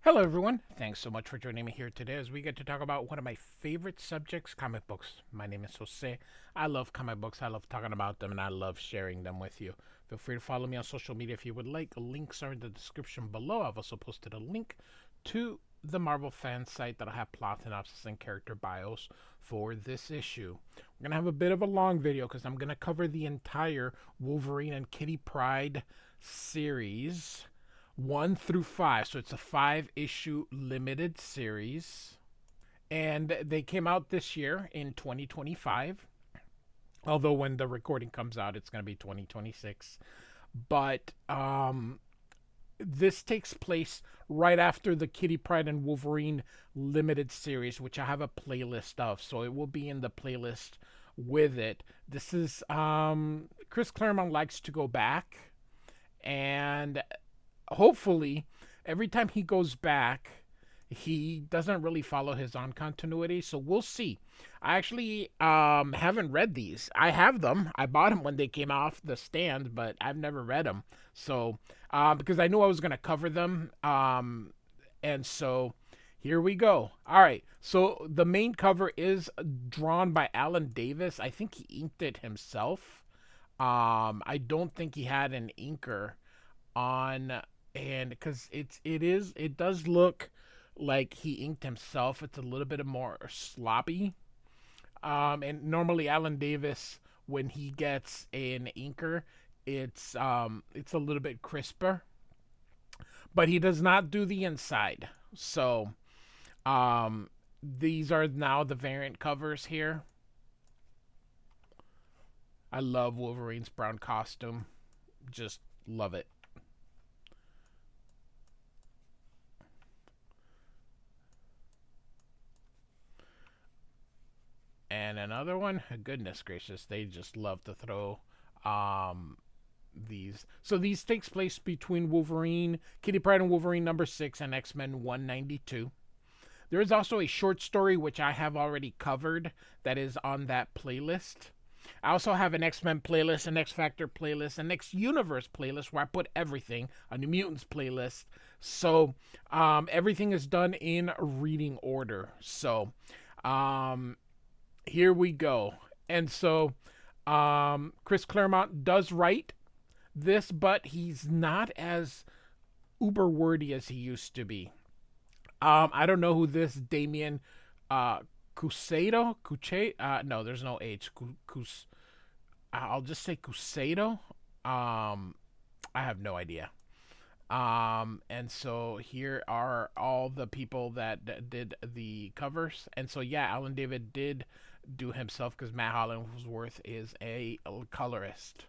Hello, everyone. Thanks so much for joining me here today as we get to talk about one of my favorite subjects, comic books. My name is Jose. I love comic books. I love talking about them, and I love sharing them with you. Feel free to follow me on social media if you would like. Links are in the description below. I've also posted a link to the Marvel fan site that'll have plot synopsis and character bios for this issue. We're going to have a bit of a long video because I'm going to cover the entire Wolverine and Kitty Pryde series 1 through 5. So it's a 5-issue limited series. And they came out this year in 2025. Although when the recording comes out, it's going to be 2026. But this takes place right after the Kitty Pryde and Wolverine limited series, which I have a playlist of. So it will be in the playlist with it. This is Chris Claremont likes to go back, and hopefully every time he goes back he doesn't really follow his own continuity, so we'll see. I actually haven't read these. I have them. I bought them when they came off the stand, but I've never read them. So because I knew I was going to cover them, and so here we go. All right, so the main cover is drawn by Alan Davis. I think he inked it himself. I don't think he had an inker on, and because it does look like he inked himself. It's a little bit more sloppy, and normally Alan Davis, when he gets an inker, it's a little bit crisper, but he does not do the inside. So these are now the variant covers here. I love Wolverine's brown costume, just love it. And another one, goodness gracious, they just love to throw these. So these takes place between Wolverine, Kitty Pryde and Wolverine number 6 and X-Men 192. There is also a short story which I have already covered that is on that playlist. I also have an X-Men playlist, an X-Factor playlist, an X-Universe playlist where I put everything, a New Mutants playlist. So everything is done in reading order. So here we go. And so Chris Claremont does write this, but he's not as uber wordy as he used to be. I don't know who this Damian Couceiro, no, there's no H. I'll just say Couceiro. I have no idea. And so here are all the people that did the covers. And so yeah, Alan David did do himself because Matt Hollingsworth is a colorist.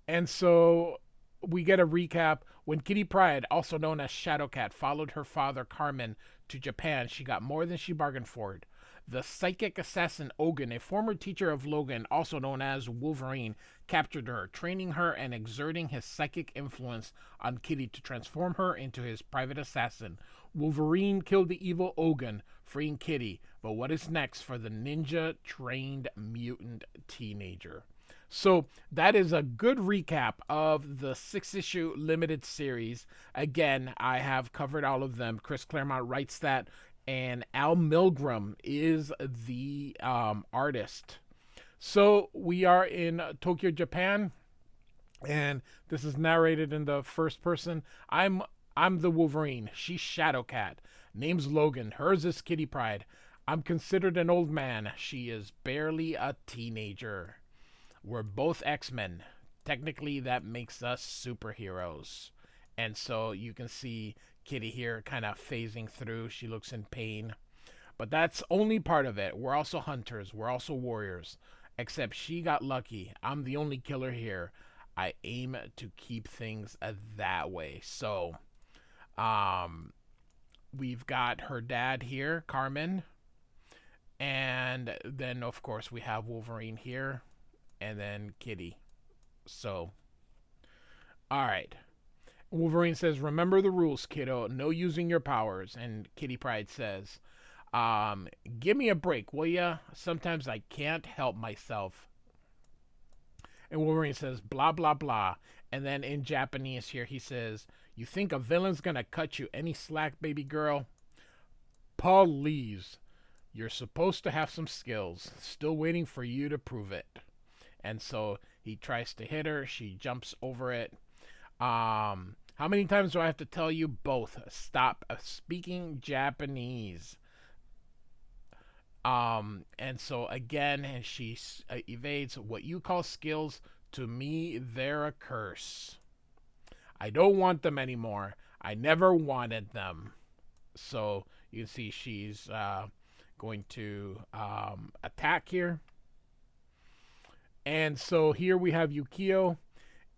And so we get a recap. When Kitty Pryde, also known as Shadowcat, followed her father Carmen to Japan, she got more than she bargained for. The psychic assassin Ogun, a former teacher of Logan, also known as Wolverine, captured her, training her and exerting his psychic influence on Kitty to transform her into his private assassin. Wolverine killed the evil Ogun, freeing Kitty, but what is next for the ninja-trained mutant teenager? So that is a good recap of the 6-issue limited series. Again, I have covered all of them. Chris Claremont writes that, and Al Milgrom is the artist. So we are in Tokyo, Japan, and this is narrated in the first person. I'm the Wolverine. She's Shadowcat. Name's Logan. Hers is Kitty Pryde. I'm considered an old man. She is barely a teenager. We're both X-Men. Technically, that makes us superheroes. And so you can see Kitty here kind of phasing through. She looks in pain. But that's only part of it. We're also hunters. We're also warriors. Except she got lucky. I'm the only killer here. I aim to keep things that way. So, we've got her dad here, Carmen. And then, of course, we have Wolverine here. And then Kitty. So, all right. Wolverine says, remember the rules, kiddo. No using your powers. And Kitty Pryde says, give me a break, will ya? Sometimes I can't help myself. And Wolverine says, blah, blah, blah. And then in Japanese here, he says, You think a villain's gonna cut you any slack, baby girl? Please. You're supposed to have some skills. Still waiting for you to prove it. And so he tries to hit her. She jumps over it. How many times do I have to tell you both? Stop speaking Japanese. And so again, and she evades. What you call skills, to me, they're a curse. I don't want them anymore. I never wanted them. So you can see she's going to attack here. And so here we have Yukio,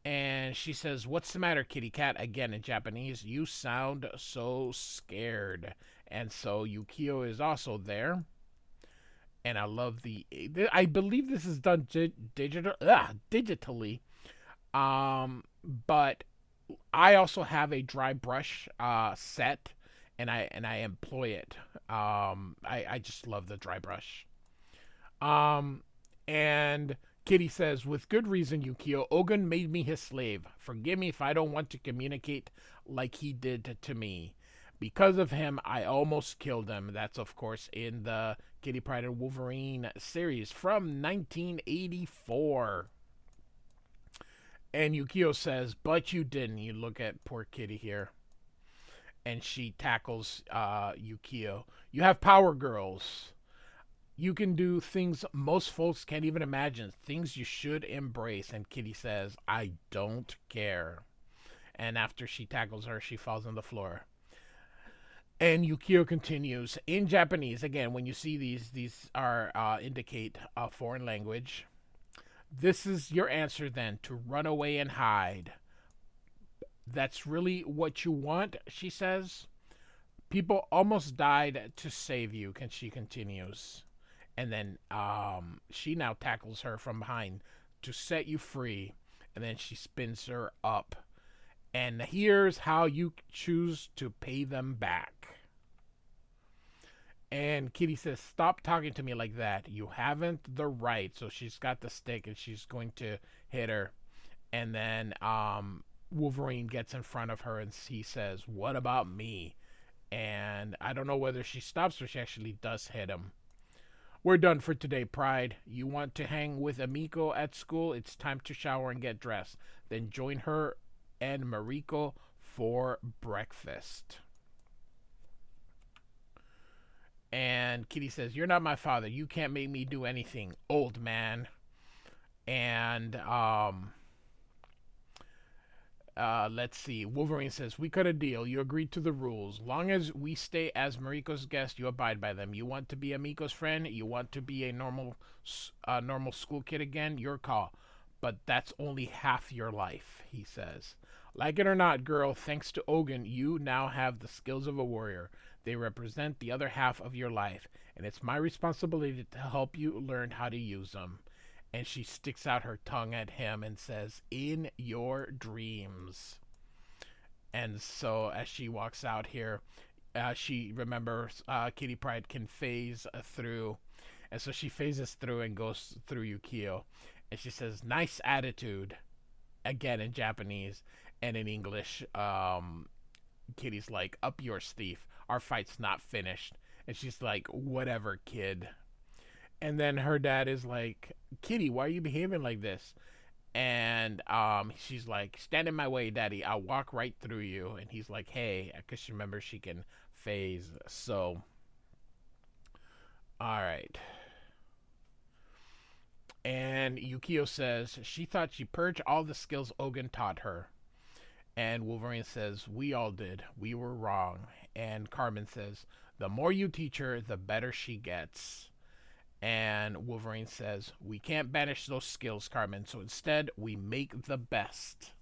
and she says, "What's the matter, kitty cat?" Again in Japanese. "You sound so scared." And so Yukio is also there. And I love I believe this is done digitally. But I also have a dry brush set, and I employ it. I just love the dry brush. And Kitty says, "With good reason, Yukio. Ogun made me his slave. Forgive me if I don't want to communicate like he did to me. Because of him, I almost killed him." That's, of course, in the Kitty Pryde and Wolverine series from 1984. And Yukio says, "But you didn't." You look at poor Kitty here. And she tackles Yukio. "You have power, girls. You can do things most folks can't even imagine. Things you should embrace." And Kitty says, "I don't care." And after she tackles her, she falls on the floor. And Yukio continues in Japanese. Again, when you see these are indicate a foreign language. "This is your answer then, to run away and hide. That's really what you want," she says. "People almost died to save you," she continues. And then she now tackles her from behind to set you free. And then she spins her up. "And here's how you choose to pay them back." And Kitty says, "Stop talking to me like that. You haven't the right." So she's got the stick and she's going to hit her. And then Wolverine gets in front of her and he says, "What about me?" And I don't know whether she stops or she actually does hit him. "We're done for today, Pryde. You want to hang with Amiko at school? It's time to shower and get dressed. Then join her and Mariko for breakfast." And Kitty says, "You're not my father. You can't make me do anything, old man." And let's see. Wolverine says, "We cut a deal. You agreed to the rules. Long as we stay as Mariko's guest, you abide by them. You want to be Amiko's friend? You want to be a normal school kid again? Your call. But that's only half your life," he says. "Like it or not, girl, thanks to Ogun, you now have the skills of a warrior. They represent the other half of your life, and it's my responsibility to help you learn how to use them." And she sticks out her tongue at him and says, "In your dreams." And so as she walks out here, she remembers Kitty Pryde can phase through. And so she phases through and goes through Yukio. And she says, "Nice attitude." Again in Japanese. And in English, Kitty's like, "Up yours, thief. Our fight's not finished." And she's like, "Whatever, kid." And then her dad is like, "Kitty, why are you behaving like this?" And she's like, "Stand in my way, Daddy. I'll walk right through you." And he's like, "Hey," because she remembers she can phase. So, all right. And Yukio says she thought she purged all the skills Ogun taught her. And Wolverine says, "We all did. We were wrong." And Carmen says, "The more you teach her, the better she gets." And Wolverine says, "We can't banish those skills, Carmen, so instead we make the best.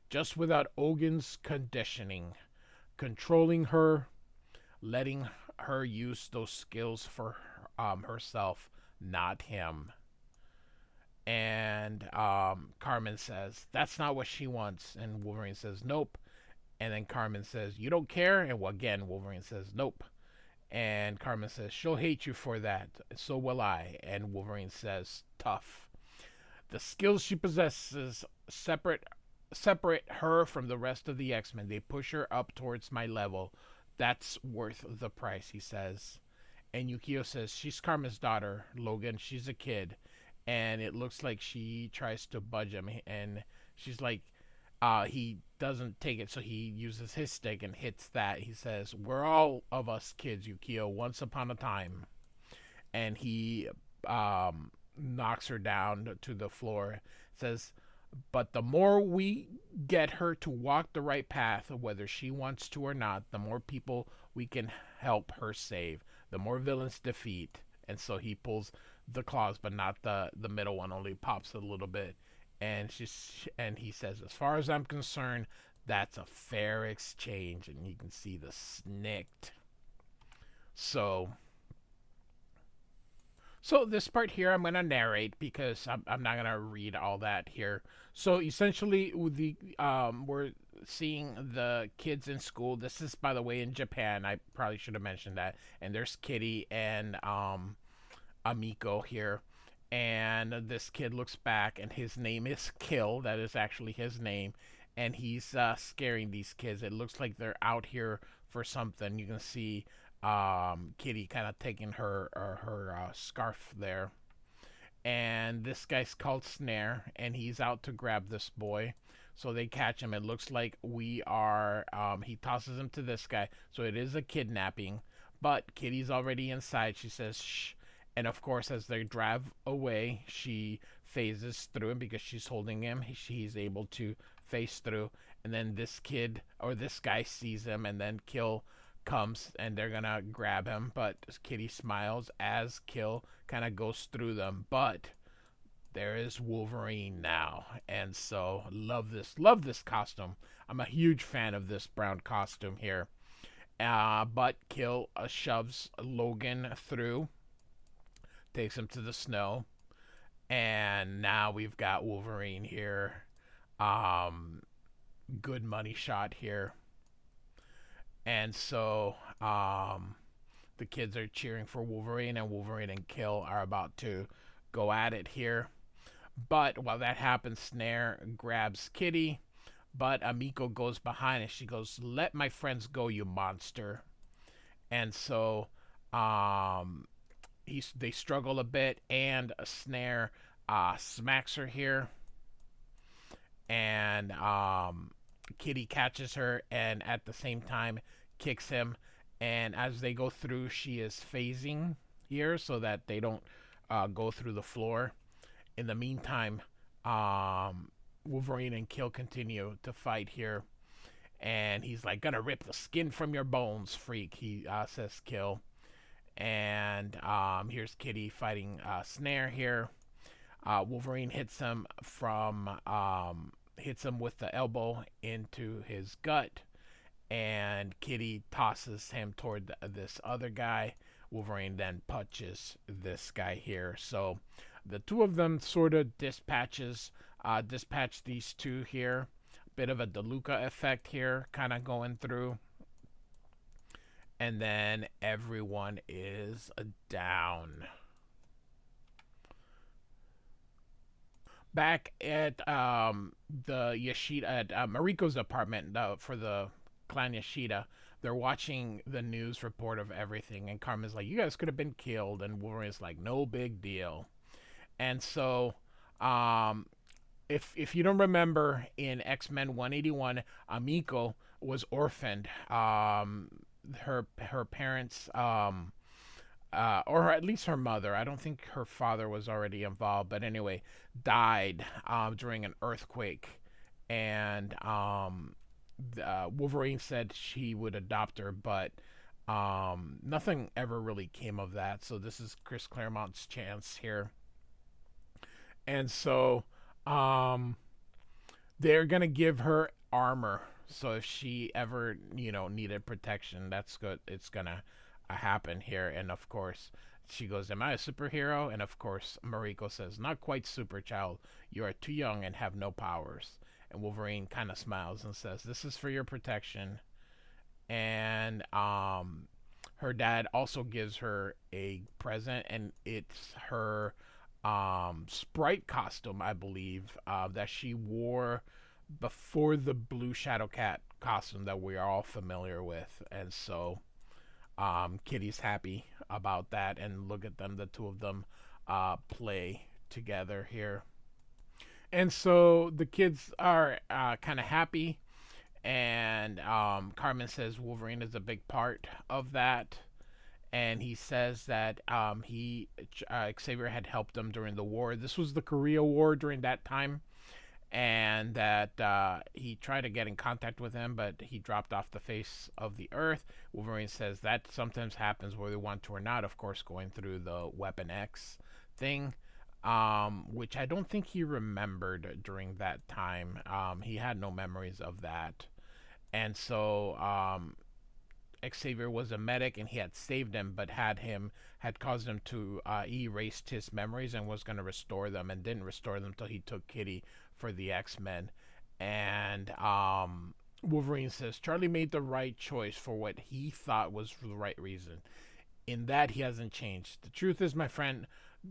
Just without Ogun's conditioning. Controlling her, letting her use those skills for herself, not him." And Carmen says, "That's not what she wants." And Wolverine says, "Nope." And then Carmen says, "You don't care?" And again, Wolverine says, "Nope." And Carmen says, "She'll hate you for that. So will I." And Wolverine says, "Tough. The skills she possesses separate separate her from the rest of the X-Men. They push her up towards my level. That's worth the price, he says. And Yukio says, she's Karma's daughter, Logan. She's a kid. And it looks like she tries to budge him. And she's like, he doesn't take it, so he uses his stick and hits that. He says, we're all of us kids, Yukio, once upon a time. And he knocks her down to the floor. Says, but the more we get her to walk the right path, whether she wants to or not, the more people we can help her save, the more villains defeat. And so he pulls the claws, but not the middle one, only pops a little bit. And he says, as far as I'm concerned, that's a fair exchange. And you can see the snicked. So this part here I'm gonna narrate because I'm not gonna read all that here. So essentially, we're seeing the kids in school. This is, by the way, in Japan. I probably should have mentioned that. And there's Kitty and Amiko here. And this kid looks back, and his name is Kill. That is actually his name. And he's scaring these kids. It looks like they're out here for something. You can see Kitty kind of taking her scarf there. And this guy's called Snare, and he's out to grab this boy. So they catch him. It looks like we are. He tosses him to this guy. So it is a kidnapping. But Kitty's already inside. She says, shh. And of course, as they drive away, she phases through him because she's holding him. He's able to phase through. And then this kid, or this guy, sees him, and then Kill comes, and they're gonna grab him. But Kitty smiles as Kill kind of goes through them. But there is Wolverine now, and so love this costume. I'm a huge fan of this brown costume here. But Kill shoves Logan through, takes him to the snow, and now we've got Wolverine here. Good money shot here. And so the kids are cheering for Wolverine, and Wolverine and Kill are about to go at it here. But while that happens, Snare grabs Kitty, but Amiko goes behind and she goes, let my friends go, you monster. And so they struggle a bit, and Snare smacks her here. And Kitty catches her and at the same time kicks him. And as they go through, she is phasing here so that they don't go through the floor. In the meantime, Wolverine and Kill continue to fight here. And he's like, gonna rip the skin from your bones, freak, he says Kill. And here's Kitty fighting Snare here. Wolverine hits him with the elbow into his gut, and Kitty tosses him toward this other guy. Wolverine then punches this guy here. So the two of them sort of dispatch these two here. Bit of a DeLuca effect here, kind of going through. And then everyone is down. Back at the Yashida, at Mariko's apartment for the clan Yashida, they're watching the news report of everything, and Karma's like, you guys could have been killed, and Wolverine's like, no big deal. And so if you don't remember, in X-Men 181, Amiko was orphaned. Her parents, or at least her mother, I don't think her father was already involved, but anyway, died during an earthquake. And Wolverine said she would adopt her, but nothing ever really came of that. So this is Chris Claremont's chance here. And so they're going to give her armor. So if she ever, needed protection, that's good. It's going to happen here. And of course, she goes, am I a superhero? And of course, Mariko says, not quite super, child. You are too young and have no powers. And Wolverine kind of smiles and says, this is for your protection. And her dad also gives her a present, and it's her Sprite costume, I believe, that she wore before the blue Shadow Cat costume that we are all familiar with. And so Kitty's happy about that. And look at them, the two of them play together here. And so the kids are kind of happy. And Carmen says Wolverine is a big part of that. And he says that Xavier had helped them during the war. This was the Korea War during that time, and that he tried to get in contact with him, but he dropped off the face of the earth. Wolverine says that sometimes happens whether they want to or not, of course, going through the Weapon X thing, which I don't think he remembered during that time. He had no memories of that. And so Xavier was a medic and he had saved him, but had caused him to erase his memories and was going to restore them, and didn't restore them until he took Kitty for the X-Men. And Wolverine says Charlie made the right choice for what he thought was the right reason. In that, he hasn't changed. The truth is, my friend,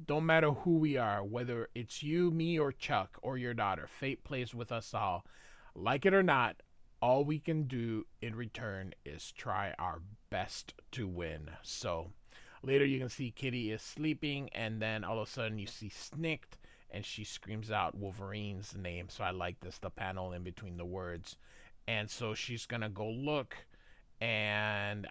don't matter who we are, whether it's you, me, or Chuck, or your daughter, fate plays with us all. Like it or not, all we can do in return is try our best to win. So later you can see Kitty is sleeping, and then all of a sudden you see Snicked, and she screams out Wolverine's name. So I like this, the panel in between the words. And so she's gonna go look, and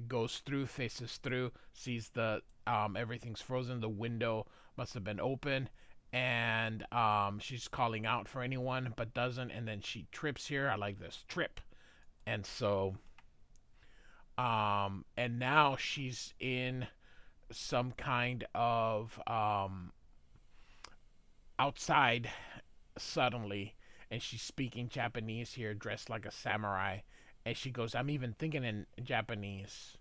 goes through, faces through, sees the everything's frozen, the window must have been open, and she's calling out for anyone but doesn't, and then she trips here. I like this, trip. And so and now she's in some kind of outside suddenly, and she's speaking Japanese here, dressed like a samurai, and she goes, I'm even thinking in Japanese.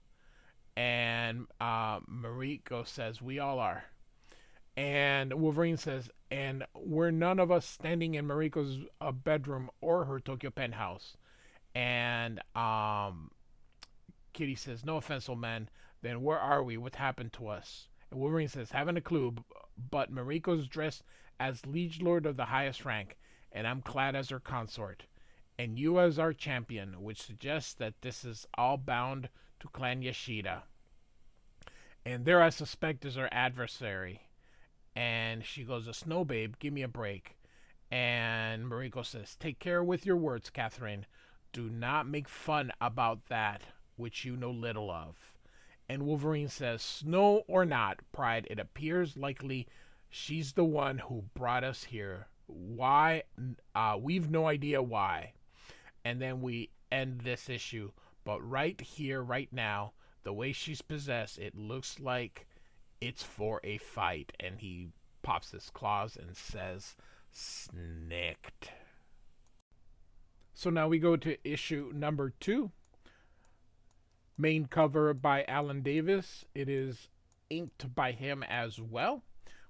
And Mariko says, we all are. And Wolverine says, and we're none of us standing in Mariko's bedroom or her Tokyo penthouse. And Kitty says, no offense, old man. Then where are we? What happened to us? And Wolverine says, haven't a clue, but Mariko's dressed as Liege Lord of the highest rank, and I'm clad as her consort, and you as our champion, which suggests that this is all bound to Clan Yashida. And there I suspect is our adversary. And she goes, a snow babe, give me a break. And Mariko says, take care with your words, Catherine. Do not make fun about that which you know little of. And Wolverine says, snow or not, Pryde, it appears likely she's the one who brought us here. Why? We've no idea why. And then we end this issue. But right here, right now, the way she's possessed, it looks like it's for a fight. And he pops his claws and says, snicked. So now we go to issue number 2. Main cover by Alan Davis. It is inked by him as well,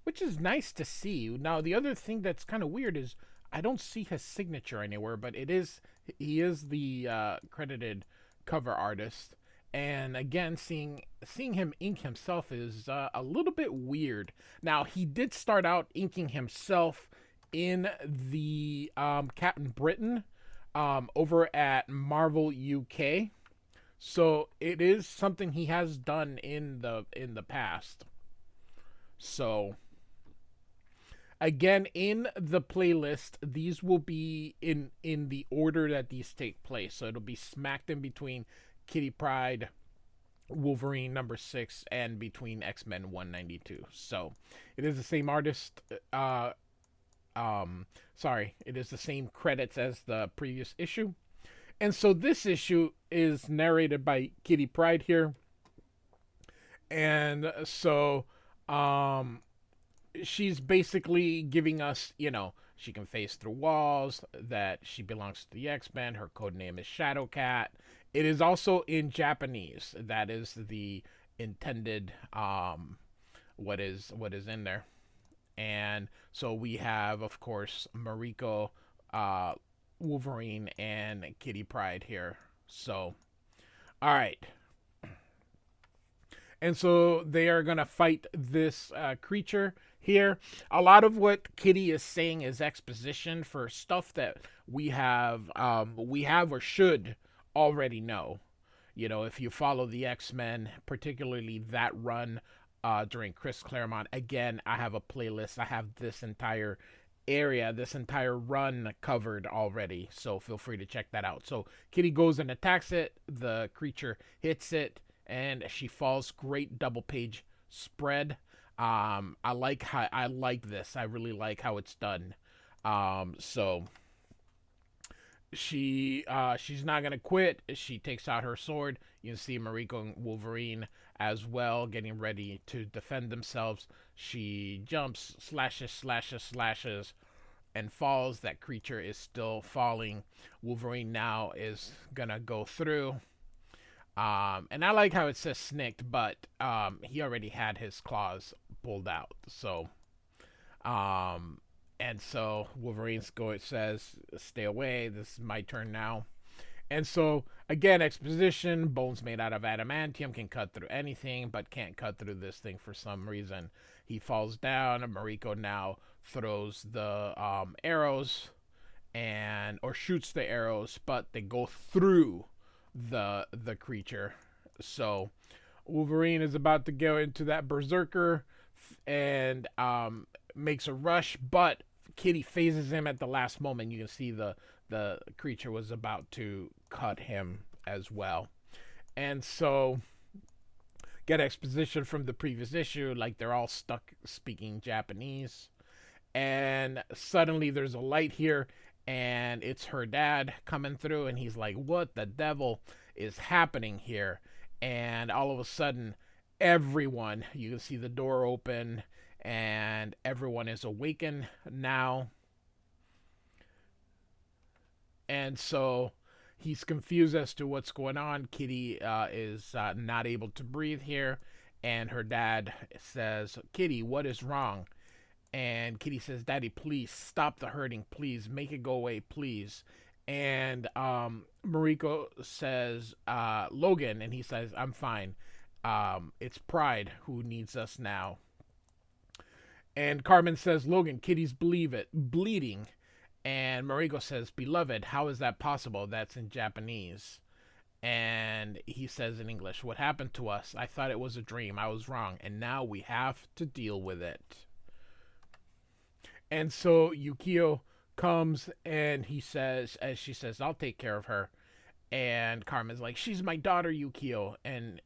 which is nice to see. Now, the other thing that's kind of weird is I don't see his signature anywhere, but he is the credited cover artist. And again, seeing him ink himself is a little bit weird. Now, he did start out inking himself in the Captain Britain over at Marvel UK. So it is something he has done in the past. So again, in the playlist, these will be in the order that these take place. So it'll be smacked in between Kitty Pryde, Wolverine number 6, and between X-Men 192. So it is the same artist. It is the same credits as the previous issue. And so this issue is narrated by Kitty Pryde here. And so she's basically giving us, she can phase through walls, that she belongs to the X-Men. Her code name is Shadowcat. It is also in Japanese. That is the intended what is in there. And so we have, of course, Mariko, Wolverine, and Kitty Pryde here. So, all right. And so they are going to fight this creature. here. A lot of what Kitty is saying is exposition for stuff that we have or should already know. You know, if you follow the X-Men, particularly that run during Chris Claremont, again, I have a playlist. I have this entire area, this entire run covered already. So feel free to check that out. So Kitty goes and attacks it. The creature hits it, and she falls. Great double page spread. I like this. I really like how it's done. So she's not gonna quit. She takes out her sword. You can see Mariko and Wolverine as well getting ready to defend themselves. She jumps, slashes, and falls. That creature is still falling. Wolverine now is gonna go through. And I like how it says snicked, but he already had his claws pulled out. So and so Wolverine's go. It says, "Stay away. This is my turn now." And so again, exposition. Bones made out of adamantium can cut through anything, but can't cut through this thing for some reason. He falls down. Mariko now throws the arrows, and or shoots the arrows, but they go through the creature. So Wolverine is about to go into that berserker and makes a rush, but Kitty phases him at the last moment. You can see the creature was about to cut him as well. And so get exposition from the previous issue, like they're all stuck speaking Japanese. And suddenly there's a light here, and it's her dad coming through, and he's like, "What the devil is happening here?" And all of a sudden, everyone, you can see the door open, and everyone is awakened now. And so he's confused as to what's going on. Kitty is not able to breathe here, and her dad says, "Kitty, what is wrong?" And Kitty says, "Daddy, please stop the hurting. Please make it go away, please." And Mariko says, "Logan," and he says, "I'm fine. It's Pryde who needs us now." And Carmen says, "Logan, Kitty's bleeding." And Mariko says, "Beloved, how is that possible?" That's in Japanese. And he says in English, "What happened to us? I thought it was a dream. I was wrong. And now we have to deal with it." And so Yukio comes, and he says, as she says, "I'll take care of her." And Carmen's like, "She's my daughter, Yukio." And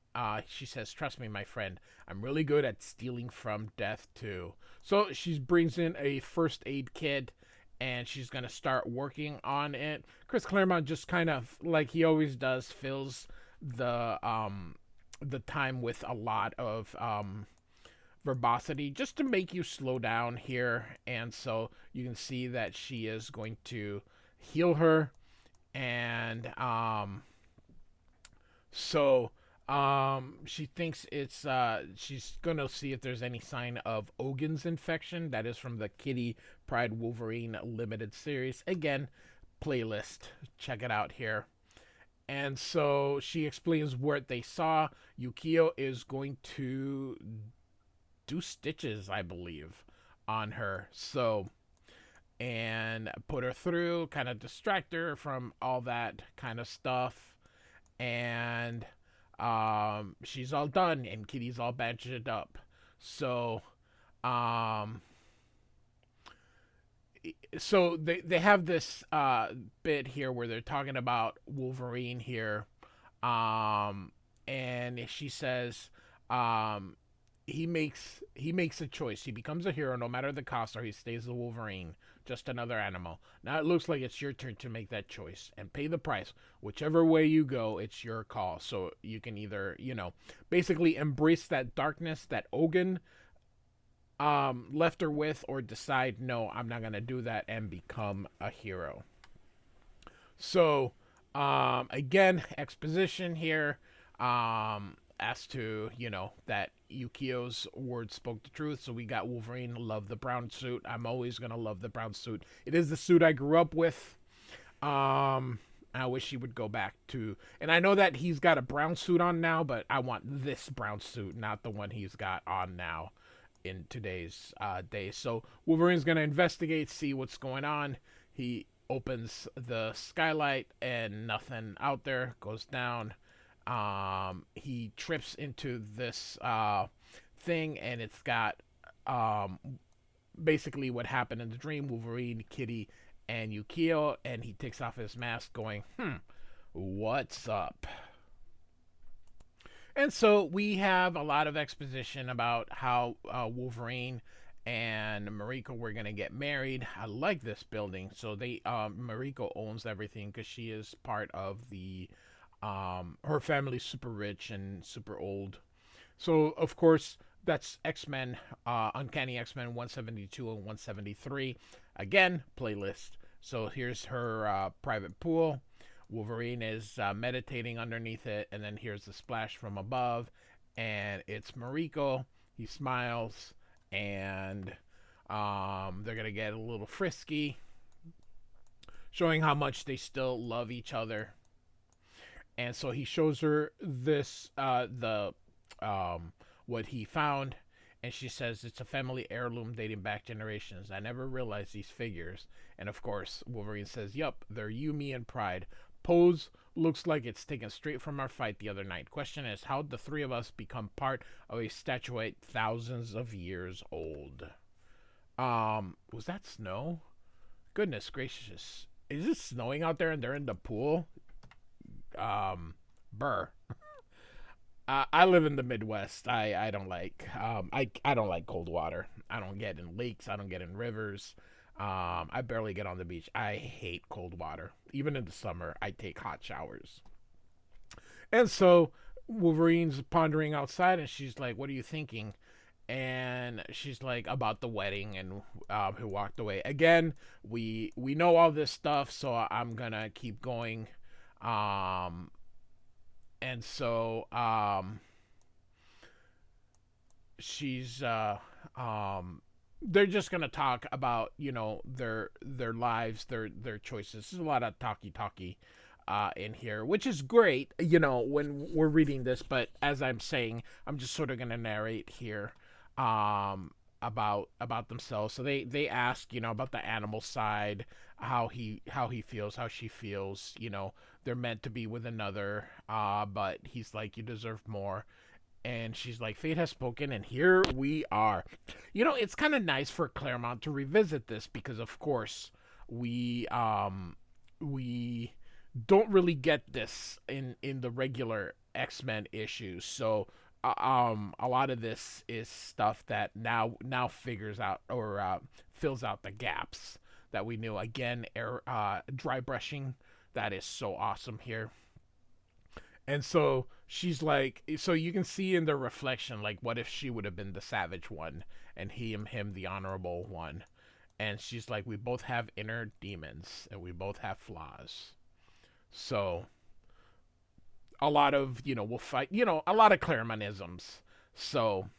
she says, "Trust me, my friend. I'm really good at stealing from death, too." So she brings in a first aid kit, and she's going to start working on it. Chris Claremont just kind of, like he always does, fills the time with a lot of verbosity just to make you slow down here. And so you can see that she is going to heal her. And she thinks it's she's gonna see if there's any sign of Ogun's infection. That is from the Kitty Pryde Wolverine limited series. Again, playlist, check it out here. And so she explains what they saw. Yukio is going to do stitches, I believe, on her. So, and put her through, kind of distract her from all that kind of stuff. And she's all done, and Kitty's all bandaged up. So, they have this bit here where they're talking about Wolverine here, and she says, he makes a choice. He becomes a hero no matter the cost, or he stays a Wolverine, just another animal. Now it looks like it's your turn to make that choice and pay the price. Whichever way you go, it's your call. So you can either, basically embrace that darkness that Ogun left her with, or decide, no, I'm not going to do that, and become a hero. So, again, exposition here. As to, that Yukio's words spoke the truth. So we got Wolverine, love the brown suit. I'm always going to love the brown suit. It is the suit I grew up with. I wish he would go back to, and I know that he's got a brown suit on now, but I want this brown suit, not the one he's got on now. in today's day. So Wolverine's gonna investigate, see what's going on. He opens the skylight and nothing out there. Goes down. He trips into this thing, and it's got um, basically what happened in the dream. Wolverine, Kitty, and Yukio, and he takes off his mask, going, "What's up?" And so we have a lot of exposition about how Wolverine and Mariko were gonna get married. I like this building. So they Mariko owns everything because she is part of the her family's super rich and super old. So of course that's X-Men, Uncanny X-Men 172 and 173. Again, playlist. So here's her private pool. Wolverine is meditating underneath it, and then here's the splash from above, and it's Mariko. He smiles, and they're gonna get a little frisky, showing how much they still love each other. And so he shows her this the what he found, and she says it's a family heirloom dating back generations. I never realized these figures. And of course, Wolverine says, "Yup, they're you, me, and Pryde. Pose looks like it's taken straight from our fight the other night. Question is, how'd the three of us become part of a statuette thousands of years old?" Was that snow? Goodness gracious. Is it snowing out there and they're in the pool? Burr. I live in the Midwest. I don't like I don't like cold water. I don't get in lakes. I don't get in rivers. I barely get on the beach. I hate cold water. Even in the summer, I take hot showers. And so Wolverine's pondering outside, and she's like, "What are you thinking?" And she's like, "About the wedding," and he walked away. Again, we know all this stuff, so I'm gonna keep going. Um, and so she's they're just gonna talk about their lives, their choices. There's a lot of talky in here, which is great, when we're reading this. But as I'm saying, I'm just sort of gonna narrate here about themselves. So they ask, about the animal side, how he feels, how she feels. They're meant to be with another, but he's like, "You deserve more." And she's like, "Fate has spoken, and here we are." It's kind of nice for Claremont to revisit this because, of course, we don't really get this in the regular X-Men issues. So a lot of this is stuff that now figures out or fills out the gaps that we knew. Again, dry brushing, that is so awesome here. And so she's like, so you can see in the reflection, like, what if she would have been the savage one and him the honorable one? And she's like, we both have inner demons and we both have flaws. So a lot of, we'll fight, a lot of Claremontisms. So,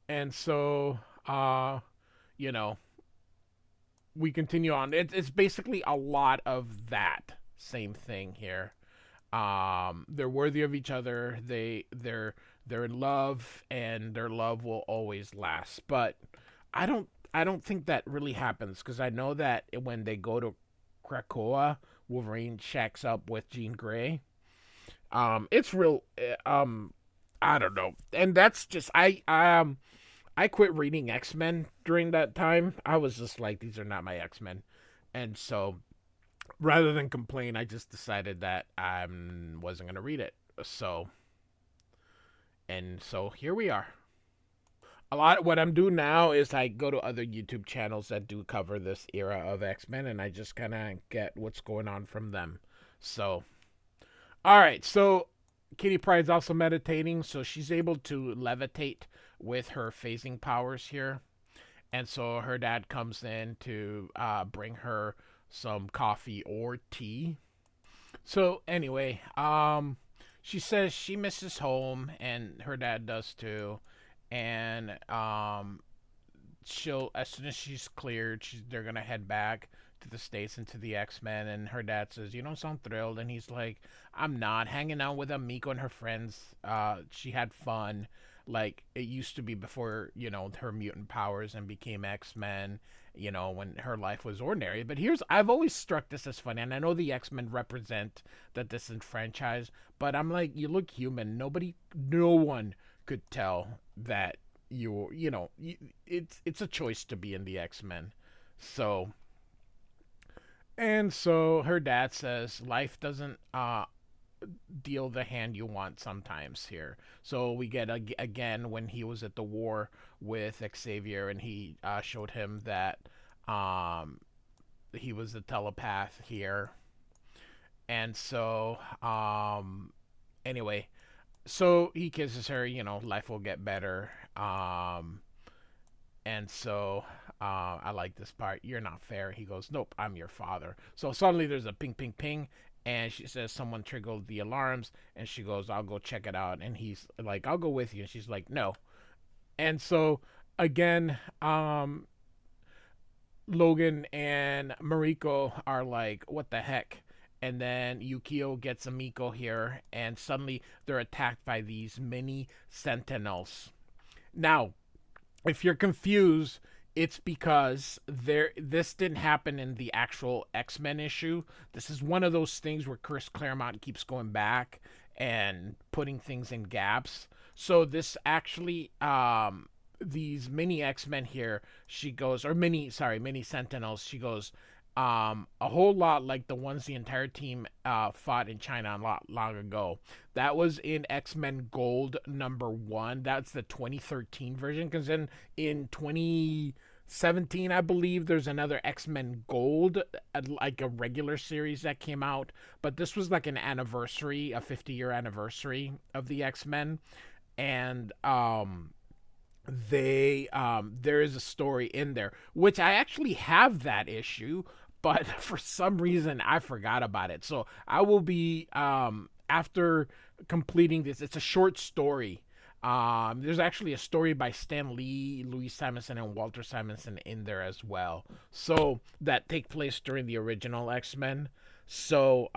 and so, you know, we continue on. It's basically a lot of that same thing here. They're worthy of each other. They're in love, and their love will always last. But I don't think that really happens because I know that when they go to Krakoa, Wolverine shacks up with Jean Grey. It's real. I don't know, and that's just I quit reading X-Men during that time. I was just like, these are not my X-Men, and so rather than complain, I just decided that I wasn't gonna read it. So here we are. A lot what I'm doing now is I go to other YouTube channels that do cover this era of X-Men, and I just kind of get what's going on from them. So, all right. So Kitty Pryde's also meditating, so she's able to levitate with her phasing powers here. And so her dad comes in to bring her some coffee or tea. So anyway, she says she misses home, and her dad does too. And she'll, as soon as she's cleared, they're gonna head back to the States and to the X-Men, and her dad says, "You don't sound thrilled," and he's like, "I'm not hanging out with Amiko and her friends. She had fun, like it used to be before, her mutant powers and became X-Men, when her life was ordinary." But I've always struck this as funny, and I know the X-Men represent the disenfranchised, but I'm like, you look human. No one could tell that it's a choice to be in the X-Men. So, and so her dad says life doesn't deal the hand you want sometimes here. So we get again when he was at the war with Xavier, and he showed him that um, he was a telepath here. And so anyway, so he kisses her. Life will get better. And so I like this part. "You're not fair." He goes, "Nope, I'm your father." So suddenly there's a ping, ping, ping. And she says someone triggered the alarms. And she goes, "I'll go check it out." And he's like, "I'll go with you." And she's like, "No." And so again, Logan and Mariko are like, "What the heck?" And then Yukio gets Amiko here. And suddenly they're attacked by these mini sentinels. Now, if you're confused, it's because this didn't happen in the actual X-Men issue. This is one of those things where Chris Claremont keeps going back and putting things in gaps. So this actually these mini X-Men here, she goes, or mini Sentinels, she goes, a whole lot like the ones the entire team fought in China a lot long ago. That was in X-Men Gold #1. That's the 2013 version. Because then in 2017, I believe, there's another X-Men Gold, like a regular series that came out. But this was like an anniversary, a 50-year anniversary of the X-Men. And there is a story in there, which I actually have that issue, but for some reason I forgot about it. So I will be after completing this. It's a short story. There's actually a story by Stan Lee, Louise Simonson, and Walter Simonson in there as well. So that take place during the original X-Men. So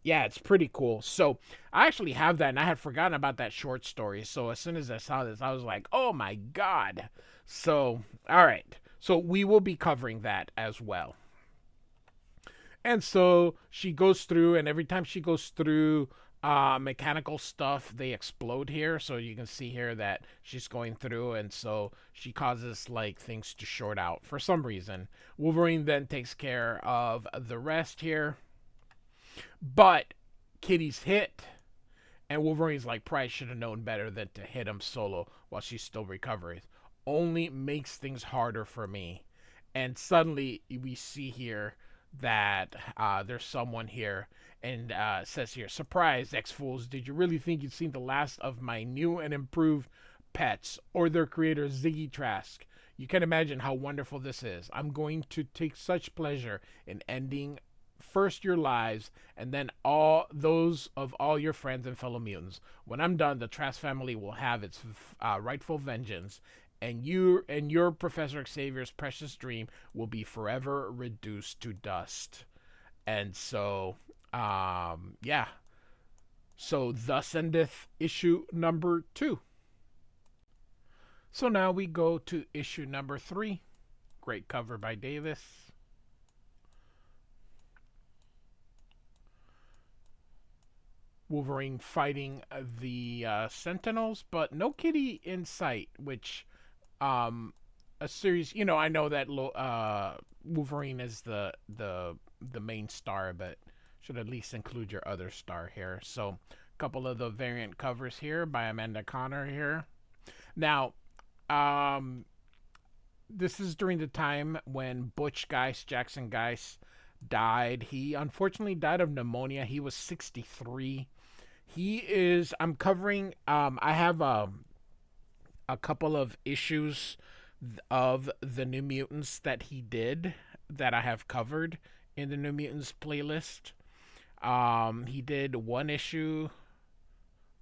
yeah, it's pretty cool. So I actually have that, and I had forgotten about that short story. So as soon as I saw this, I was like, "Oh my god!" So all right, so we will be covering that as well. And so she goes through, and every time she goes through mechanical stuff, they explode here. So you can see here that she's going through, and so she causes like things to short out for some reason. Wolverine then takes care of the rest here, but Kitty's hit, and Wolverine's like, "Pryde should have known better than to hit him solo while she's still recovering. Only makes things harder for me." And suddenly we see here that there's someone here, and says here, "Surprise, X-Fools. Did you really think you'd seen the last of my new and improved pets, or their creator, Ziggy Trask? You can imagine how wonderful this is. I'm going to take such pleasure in ending first your lives, and then all those of all your friends and fellow mutants. When I'm done, the Trask family will have its rightful vengeance, and your Professor Xavier's precious dream will be forever reduced to dust." And so, yeah. So thus endeth issue #2. So now we go to issue #3. Great cover by Davis. Wolverine fighting the Sentinels, but no Kitty in sight, which a series, I know that Wolverine is the main star, but should at least include your other star here. So a couple of the variant covers here by Amanda Connor here. Now, this is during the time when Butch Geist, Jackson Geist, died. He unfortunately died of pneumonia. He was 63. I'm covering, I have a couple of issues of the New Mutants that he did that I have covered in the New Mutants playlist. He did one issue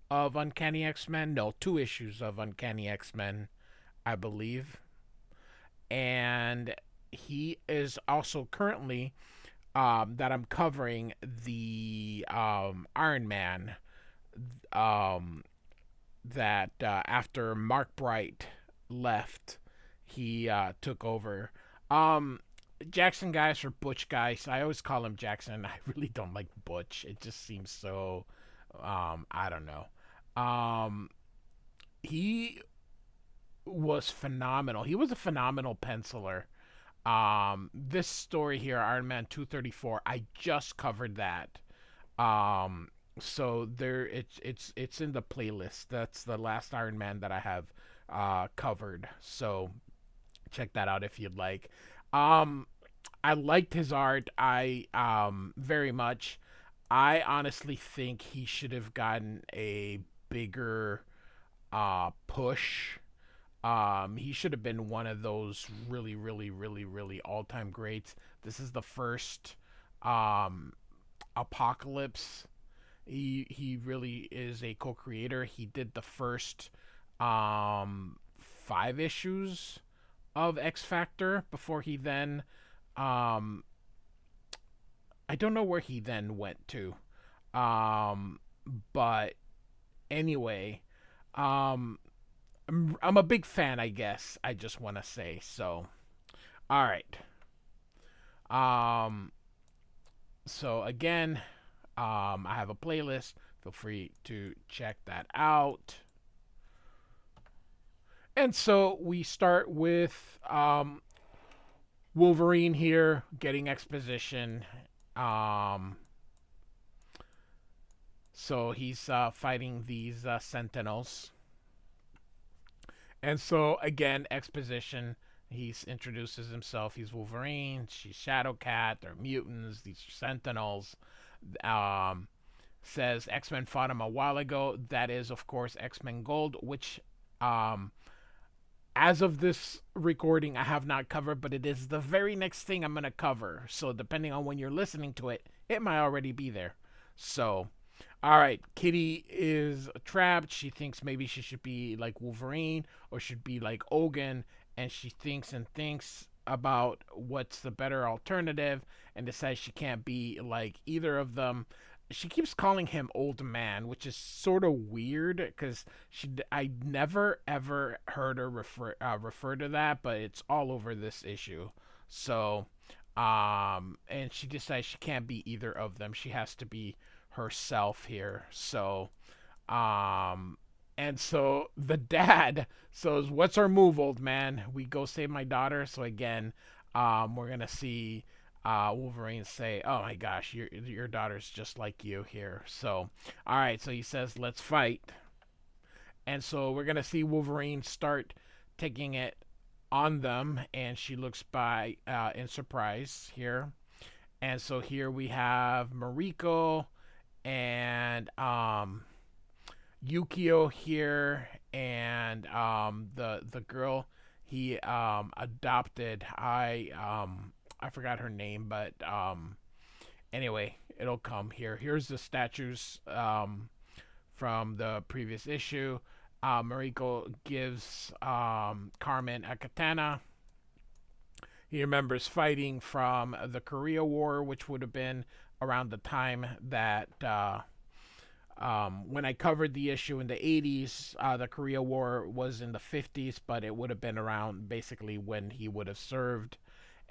of Uncanny X-Men. No, 2 issues of Uncanny X-Men, I believe. And he is also currently that I'm covering the Iron Man um, that after Mark Bright left, he took over. Um, Jackson guys or Butch guys, I always call him Jackson. I really don't like Butch. It just seems so, I don't know. Um, he was phenomenal. He was a phenomenal penciler. This story here, Iron Man 234, I just covered that. Um, so there, it's in the playlist. That's the last Iron Man that I have covered. So check that out if you'd like. Um, I liked his art. I very much. I honestly think he should have gotten a bigger push. He should have been one of those really, really, really, really all-time greats. This is the first um, Apocalypse. He really is a co-creator. He did the first 5 issues of X Factor before he then um, I don't know where he then went to. Um, but anyway, um, I'm a big fan, I guess. I just want to say so. All right. Um, so again, I have a playlist. Feel free to check that out. And so we start with Wolverine here getting exposition. Um, so he's fighting these Sentinels. And so again, exposition. He introduces himself. He's Wolverine. She's Shadowcat. They're mutants. These are Sentinels. Um, Says X-Men fought him a while ago. That is, of course, X-Men Gold, which, as of this recording, I have not covered, but it is the very next thing I'm going to cover. So depending on when you're listening to it, it might already be there. So, all right, Kitty is trapped. She thinks maybe she should be like Wolverine or should be like Ogun, and she thinks and thinks about what's the better alternative and decides she can't be like either of them. She keeps calling him old man, which is sort of weird because I never ever heard her refer to that, but it's all over this issue. So and she decides she can't be either of them. She has to be herself here. So and so the dad says, "What's our move, old man? We go save my daughter." So again, we're gonna see Wolverine say, "Oh my gosh, your daughter's just like you here." So, all right. So he says, "Let's fight." And so we're gonna see Wolverine start taking it on them, and she looks by in surprise here. And so here we have Mariko and Yukio here, and the girl he adopted. I forgot her name, but anyway, it'll come here. Here's the statues from the previous issue. Mariko gives Carmen a katana. He remembers fighting from the Korea War, which would have been around the time that when I covered the issue in the 80s, the Korea War was in the 50s, but it would have been around basically when he would have served.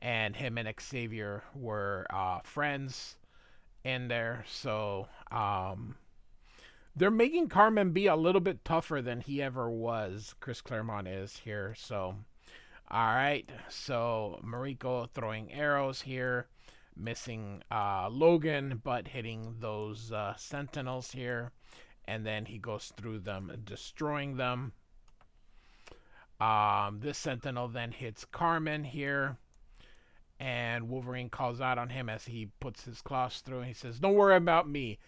And him and Xavier were friends in there. So they're making Carmen be a little bit tougher than he ever was. Chris Claremont is here. So, all right. So Mariko throwing arrows here, missing Logan, but hitting those Sentinels here. And then he goes through them, destroying them. This Sentinel then hits Carmen here. And Wolverine calls out on him as he puts his claws through. And he says, "Don't worry about me.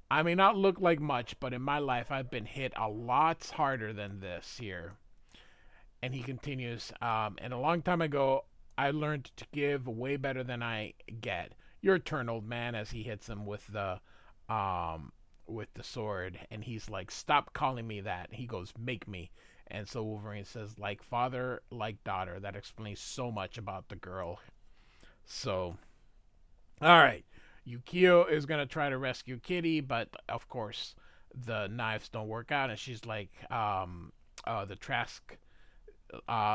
I may not look like much, but in my life, I've been hit a lot harder than this here." And he continues, "And a long time ago, I learned to give way better than I get. Your turn, old man," as he hits him with the sword. And he's like, "Stop calling me that." And he goes, "Make me." And so Wolverine says, like father, like daughter. That explains so much about the girl. So, all right. Yukio is going to try to rescue Kitty, but of course, the knives don't work out. And she's like, the Trask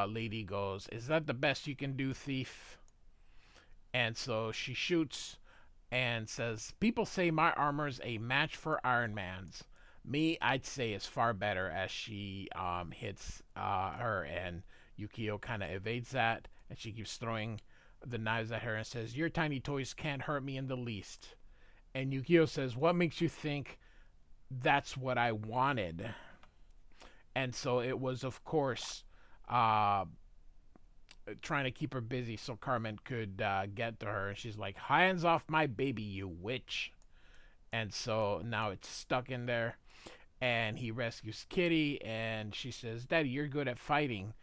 lady goes, "Is that the best you can do, thief?" And so she shoots and says, "People say my armor's a match for Iron Man's. Me, I'd say it's far better," as she hits her, and Yukio kind of evades that, and she keeps throwing the knives at her and says, "Your tiny toys can't hurt me in the least." And Yukio says, "What makes you think that's what I wanted?" And so it was, of course, uh, trying to keep her busy so Carmen could get to her. And she's like, "Hands off my baby, you witch." And so now it's stuck in there. And he rescues Kitty. And she says, "Daddy, you're good at fighting."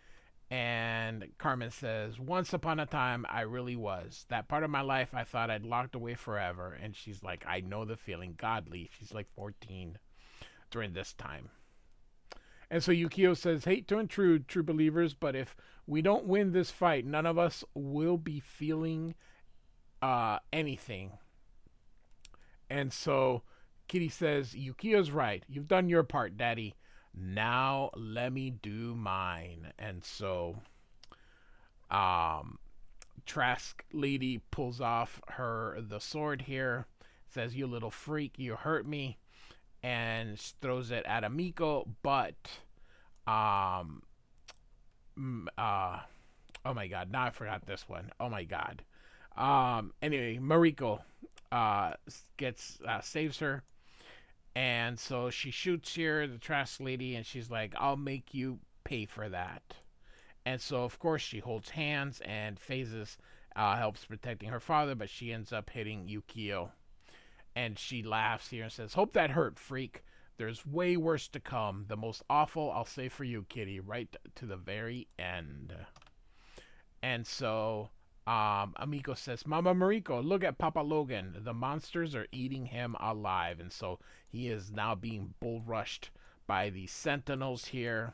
And Carmen says, "Once upon a time, I really was. That part of my life I thought I'd locked away forever." And she's like, "I know the feeling." Godly. She's like 14 during this time. And so Yukio says, "Hate to intrude, true believers, but if we don't win this fight, none of us will be feeling anything." And so Kitty says, "Yukio's right. You've done your part, Daddy. Now let me do mine." And so Trask lady pulls off the sword here, says, "You little freak, you hurt me," and throws it at Amiko, but um oh my god, now I forgot this one. Oh my god. Anyway, Mariko gets saves her, and so she shoots here the trash lady, and she's like, "I'll make you pay for that." And so of course she holds hands, and Phases helps protecting her father, but she ends up hitting Yukio. And she laughs here and says, "Hope that hurt, freak. There's way worse to come. The most awful I'll say for you, Kitty, right to the very end." And so Amico says, "Mama Mariko, look at Papa Logan. The monsters are eating him alive." And so he is now being bull rushed by the sentinels here.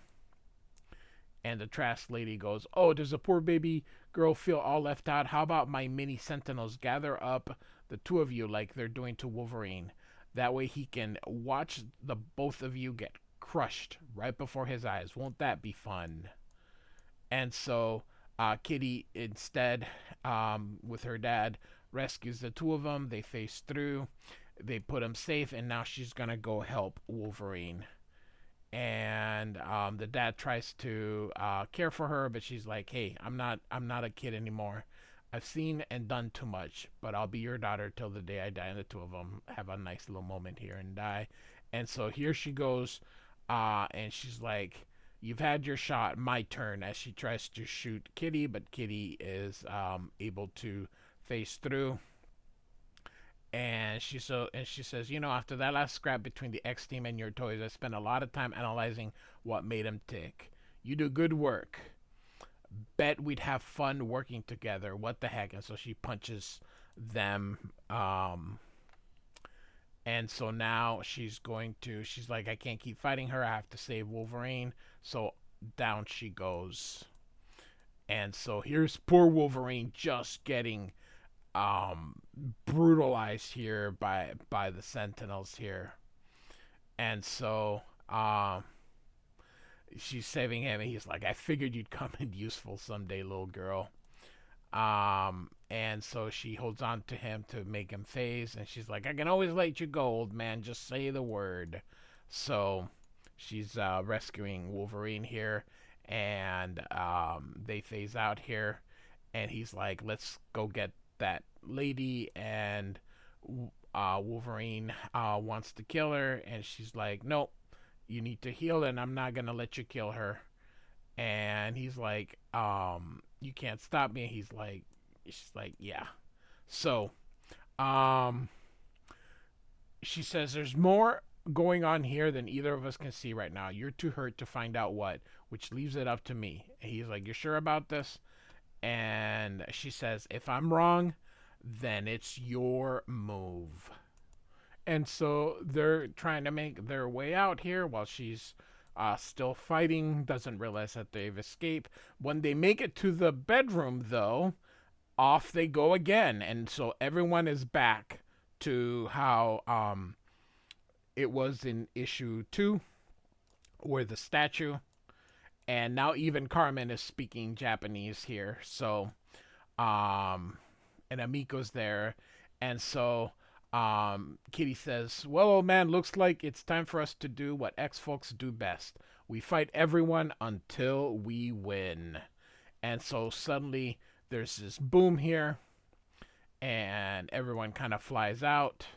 And the trash lady goes, "Oh, does a poor baby girl feel all left out? How about my mini sentinels gather up the two of you like they're doing to Wolverine? That way he can watch the both of you get crushed right before his eyes. Won't that be fun?" And so Kitty instead, with her dad, rescues the two of them. They face through. They put him safe, and now she's gonna go help Wolverine. And the dad tries to care for her, but she's like, "Hey, I'm not a kid anymore. I've seen and done too much, but I'll be your daughter till the day I die." And the two of them have a nice little moment here and die. And so here she goes, and she's like, "You've had your shot, my turn," as she tries to shoot Kitty, but Kitty is able to face through. And she says, "After that last scrap between the X team and your toys, I spent a lot of time analyzing what made them tick. You do good work. Bet we'd have fun working together. What the heck?" And so she punches them. And so now she's like, "I can't keep fighting her. I have to save Wolverine." So down she goes. And so here's poor Wolverine just getting brutalized here by the Sentinels here. And so she's saving him, and he's like, "I figured you'd come in useful someday, little girl." And so she holds on to him to make him phase, and she's like, "I can always let you go, old man. Just say the word." So she's rescuing Wolverine here, and they phase out here, and he's like, "Let's go get that lady." And Wolverine wants to kill her, and she's like, "Nope, you need to heal, and I'm not gonna let you kill her." And he's like, "You can't stop me." She's like, "Yeah." So she says, "There's more going on here than either of us can see right now. You're too hurt to find out what, which leaves it up to me." And he's like, "You're sure about this?" And she says, "If I'm wrong, then it's your move." And so they're trying to make their way out here while she's still fighting, doesn't realize that they've escaped. When they make it to the bedroom, though, off they go again. And so everyone is back to how it was in issue 2, where the statue. And now even Carmen is speaking Japanese here. So, and Amiko's there. And so Kitty says, well, old man, looks like it's time for us to do what ex-folks do best. We fight everyone until we win. And so suddenly there's this boom here, and everyone kind of flies out.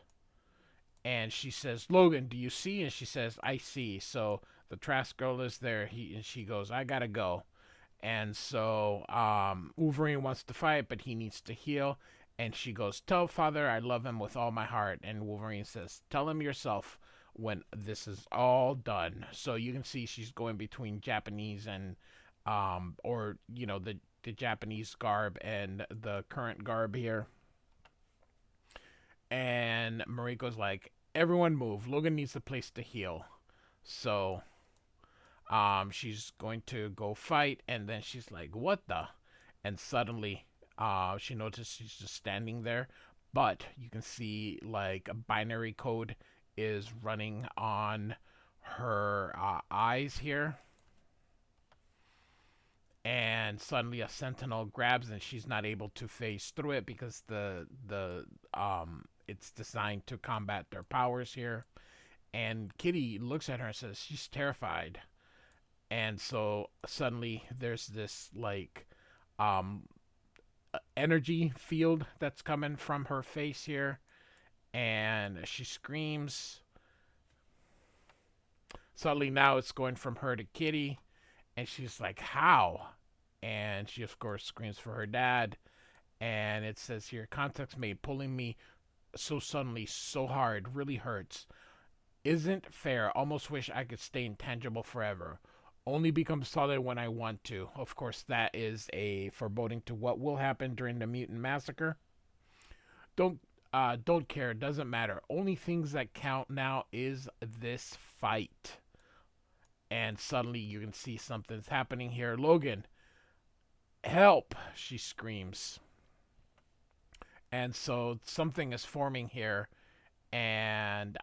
And she says, Logan, do you see? And she says, I see. So the Trask girl is there. And she goes, I gotta go. And so Wolverine wants to fight, but he needs to heal. And she goes, tell father I love him with all my heart. And Wolverine says, tell him yourself when this is all done. So you can see she's going between Japanese and, or, you know, the Japanese garb and the current garb here. And Mariko's like, everyone move. Logan needs a place to heal. So she's going to go fight, and then she's like, what the? And suddenly she notices she's just standing there, but you can see like a binary code is running on her eyes here. And suddenly a sentinel grabs, and she's not able to phase through it because the it's designed to combat their powers here. And Kitty looks at her and says she's terrified. And so suddenly there's this like energy field that's coming from her face here, and she screams. Suddenly now it's going from her to Kitty, and she's like, how? And she of course screams for her dad. And it says here, context made, pulling me so suddenly, so hard, really hurts. Isn't fair. Almost wish I could stay intangible forever. Only become solid when I want to. Of course, that is a foreboding to what will happen during the mutant massacre. Don't care. Doesn't matter. Only things that count now is this fight. And suddenly you can see something's happening here. Logan, help! She screams. And so something is forming here, and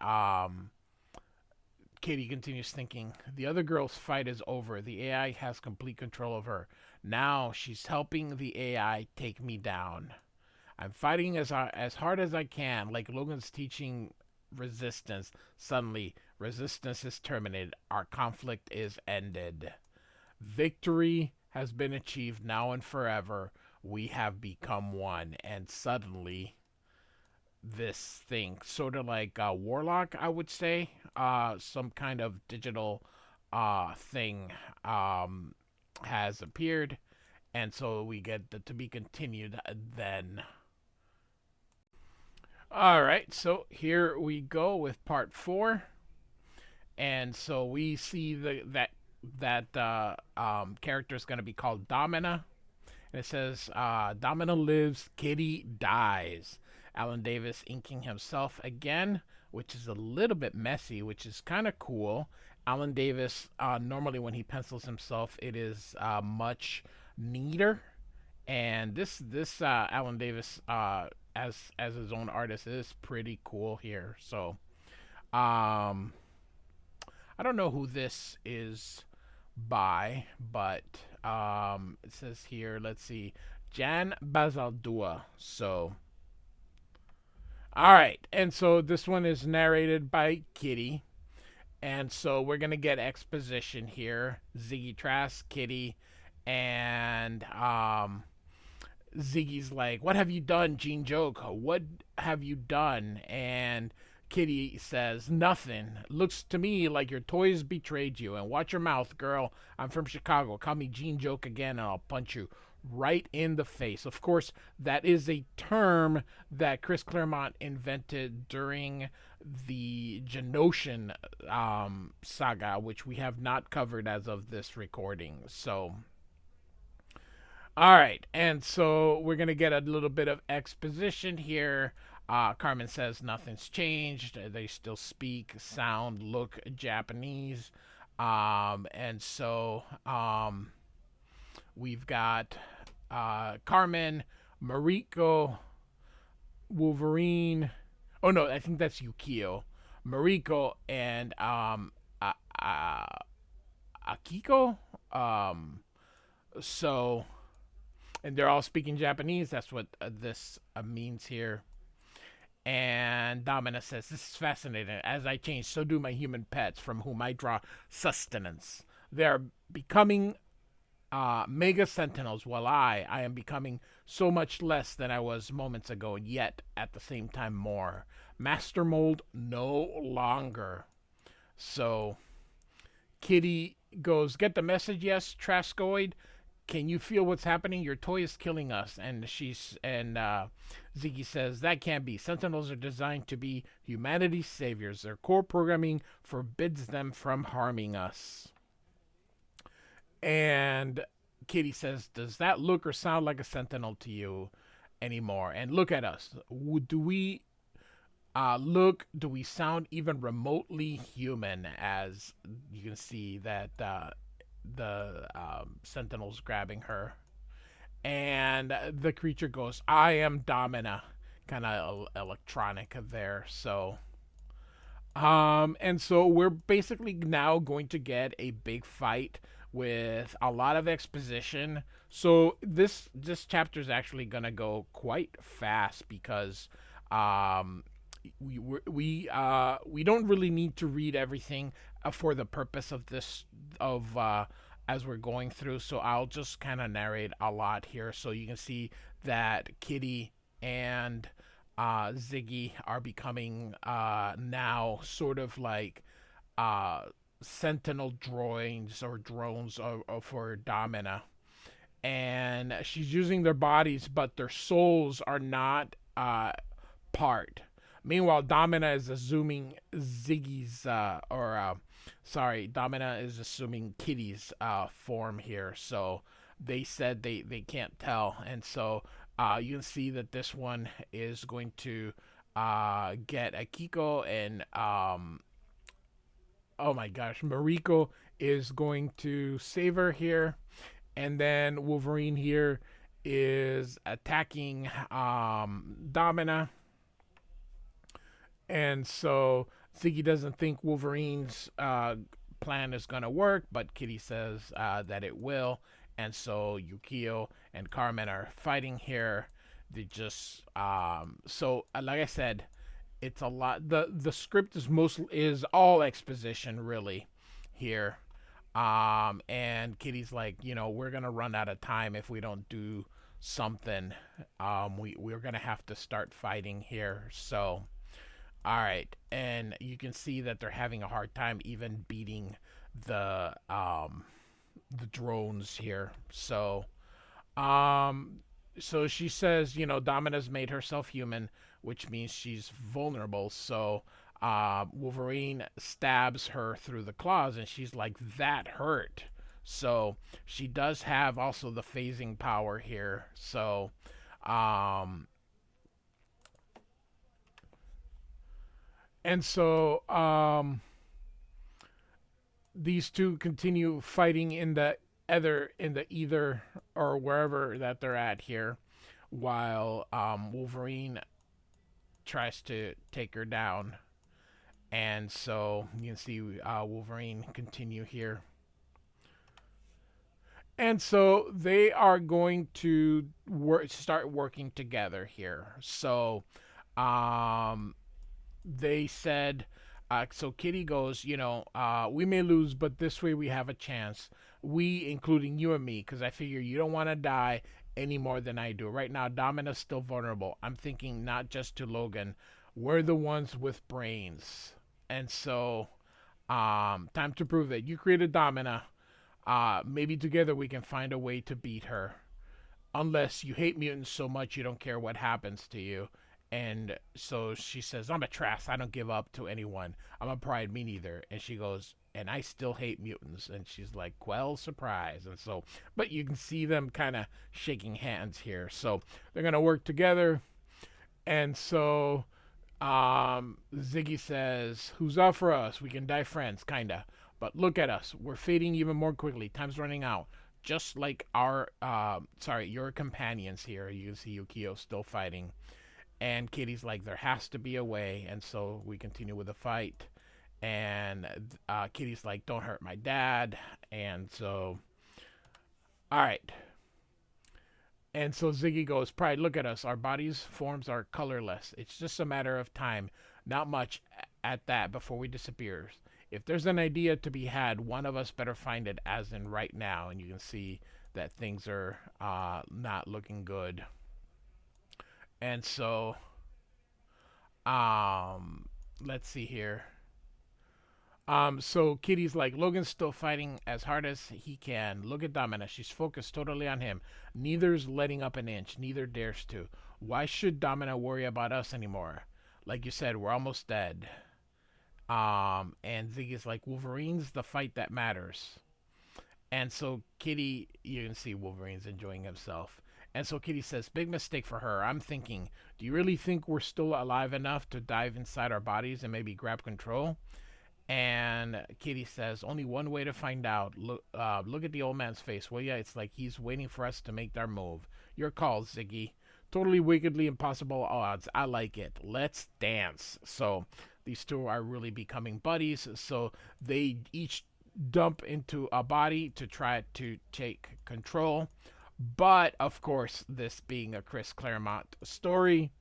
Kitty continues thinking, the other girl's fight is over. The AI has complete control of her. Now she's helping the AI take me down. I'm fighting as hard as I can, like Logan's teaching resistance. Suddenly, resistance is terminated. Our conflict is ended. Victory has been achieved now and forever. We have become one. And suddenly, this thing, sort of like a warlock, I would say, some kind of digital thing has appeared. And so we get the to be continued then. All right, so here we go with part 4. And so we see that character is going to be called Domina. And it says, Domina lives, Kitty dies. Alan Davis inking himself again, which is a little bit messy, which is kind of cool. Alan Davis, normally when he pencils himself, it is much neater. And this Alan Davis, as his own artist, is pretty cool here. So, I don't know who this is by, but it says here, let's see, Jan Bazaldua. So, all right, and so this one is narrated by Kitty, and so we're gonna get exposition here. Ziggy Trask, Kitty, and Ziggy's like, "What have you done, Gene Joke? What have you done?" And Kitty says, "Nothing. Looks to me like your toys betrayed you. And watch your mouth, girl. I'm from Chicago. Call me Gene Joke again, and I'll punch you right in the face." Of course, that is a term that Chris Claremont invented during the Genoshan saga, which we have not covered as of this recording. So, all right, and so we're going to get a little bit of exposition here. Carmen says nothing's changed. They still speak, sound, look Japanese. And so we've got Carmen, Mariko, Wolverine. Oh no, I think that's Yukio, Mariko, and uh, uh, Akiko. Um, so, and they're all speaking Japanese. That's what this means here. And Domina says, "This is fascinating. As I change, so do my human pets, from whom I draw sustenance. They are becoming mega sentinels, while I am becoming so much less than I was moments ago, yet at the same time more. Master mold no longer." So Kitty goes, "Get the message, yes, Trascoid? Can you feel what's happening? Your toy is killing us." And Ziggy says, "That can't be. Sentinels are designed to be humanity's saviors. Their core programming forbids them from harming us." And Kitty says, "Does that look or sound like a sentinel to you anymore? And look at us. Do we look? Do we sound even remotely human?" As you can see that the sentinel's grabbing her, and the creature goes, "I am Domina," kind of electronic there. So and so we're basically now going to get a big fight with a lot of exposition. So this chapter is actually gonna go quite fast because um, we don't really need to read everything for the purpose of this of as we're going through. So I'll just kind of narrate a lot here, so you can see that Kitty and Ziggy are becoming now sort of like uh, sentinel droids or drones for Domina. And she's using their bodies, but their souls are not part. Meanwhile, Domina is assuming Ziggy's, sorry, Domina is assuming Kitty's form here. So they said they can't tell. And so you can see that this one is going to get Akiko, and oh my gosh, Mariko is going to save her here. And then Wolverine here is attacking Domina. And so Ziggy doesn't think Wolverine's plan is going to work, but Kitty says that it will. And so Yukio and Carmen are fighting here. They just so like I said, it's a lot. The script is all exposition really here. And Kitty's like, we're gonna run out of time if we don't do something. We're gonna have to start fighting here. So all right, and you can see that they're having a hard time even beating the drones here. Um, so she says, Domina's made herself human, which means she's vulnerable. So Wolverine stabs her through the claws, and she's like, "That hurt." So she does have also the phasing power here. So um, and so these two continue fighting in the either or wherever that they're at here, while Wolverine tries to take her down. And so you can see Wolverine continue here. And so they are going to start working together here. So they said, so Kitty goes, we may lose, but this way we have a chance. We, including you and me, because I figure you don't want to die any more than I do. Right now, Domina's still vulnerable. I'm thinking not just to Logan. We're the ones with brains. And so, time to prove it. You created Domina. Maybe together we can find a way to beat her. Unless you hate mutants so much you don't care what happens to you. And so she says, "I'm a Trask. I don't give up to anyone. I'm a Pryde. Me neither." And she goes, "And I still hate mutants." And she's like, "Well, surprise." And so, but you can see them kind of shaking hands here. So they're going to work together. And so Ziggy says, "Who's up for us? We can die friends, kind of. But look at us. We're fading even more quickly. Time's running out. Just like your companions here. You can see Yukio still fighting. And Kitty's like, there has to be a way. And so we continue with the fight. And Kitty's like, don't hurt my dad. And so, all right. And so Ziggy goes, Pryde, look at us. Our bodies' forms are colorless. It's just a matter of time. Not much at that before we disappear. If there's an idea to be had, one of us better find it, as in right now. And you can see that things are not looking good. And so, let's see here. So Kitty's like, Logan's still fighting as hard as he can. Look at Domina. She's focused totally on him. Neither's letting up an inch. Neither dares to. Why should Domina worry about us anymore? Like you said, we're almost dead. And Ziggy's like, Wolverine's the fight that matters. And so Kitty, you can see Wolverine's enjoying himself. And so Kitty says, big mistake for her. I'm thinking, do you really think we're still alive enough to dive inside our bodies and maybe grab control? And Kitty says, only one way to find out. Look at the old man's face, will ya? It's like he's waiting for us to make our move. Your call, Ziggy. Totally wickedly impossible odds. I like it. Let's dance. So these two are really becoming buddies. So they each dump into a body to try to take control. But, of course, this being a Chris Claremont story,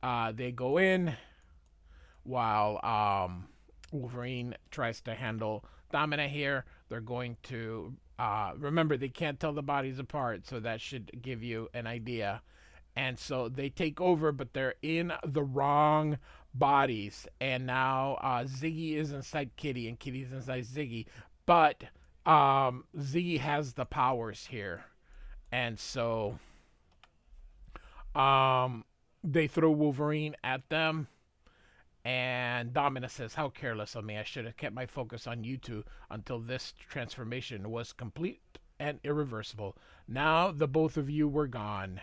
they go in while Wolverine tries to handle Domina here. They're going to, remember, they can't tell the bodies apart, so that should give you an idea. And so they take over, but they're in the wrong bodies. And now Ziggy is inside Kitty, and Kitty's inside Ziggy. But Ziggy has the powers here. And so they throw Wolverine at them. And Domina says, how careless of me. I should have kept my focus on you two until this transformation was complete and irreversible. Now the both of you were gone.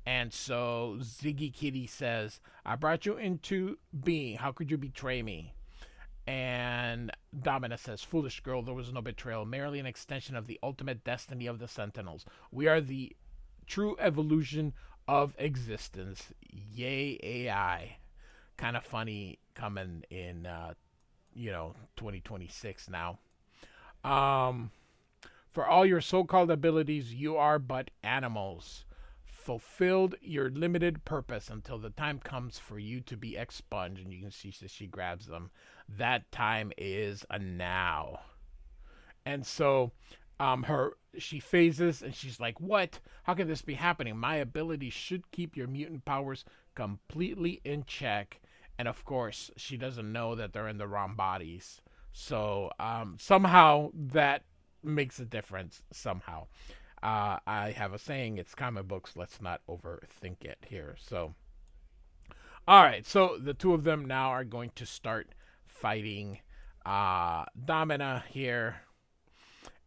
And so Ziggy Kitty says, I brought you into being. How could you betray me? And Domina says, foolish girl, there was no betrayal, merely an extension of the ultimate destiny of the Sentinels. We are the true evolution of existence. Yay, AI. Kind of funny coming in, 2026 now. For all your so-called abilities, you are but animals. Fulfilled your limited purpose until the time comes for you to be expunged. And you can see that she grabs them. That time is a now. And so she phases and she's like, what? How can this be happening? My abilities should keep your mutant powers completely in check. And of course, she doesn't know that they're in the wrong bodies. So somehow that makes a difference somehow. I have a saying, it's comic books, let's not overthink it here. So, all right, so the two of them now are going to start fighting Domina here.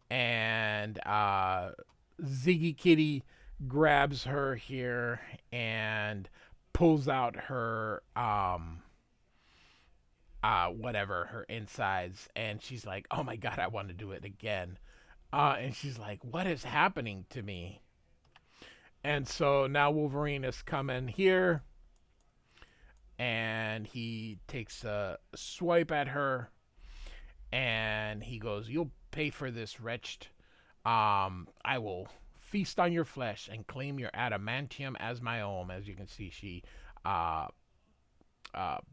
And Ziggy Kitty grabs her here and pulls out her her insides, and she's like, oh my god, I want to do it again. And she's like, what is happening to me? And so now Wolverine is coming here, and he takes a swipe at her, and he goes, you'll pay for this, wretched. I will feast on your flesh and claim your adamantium as my own. As you can see, she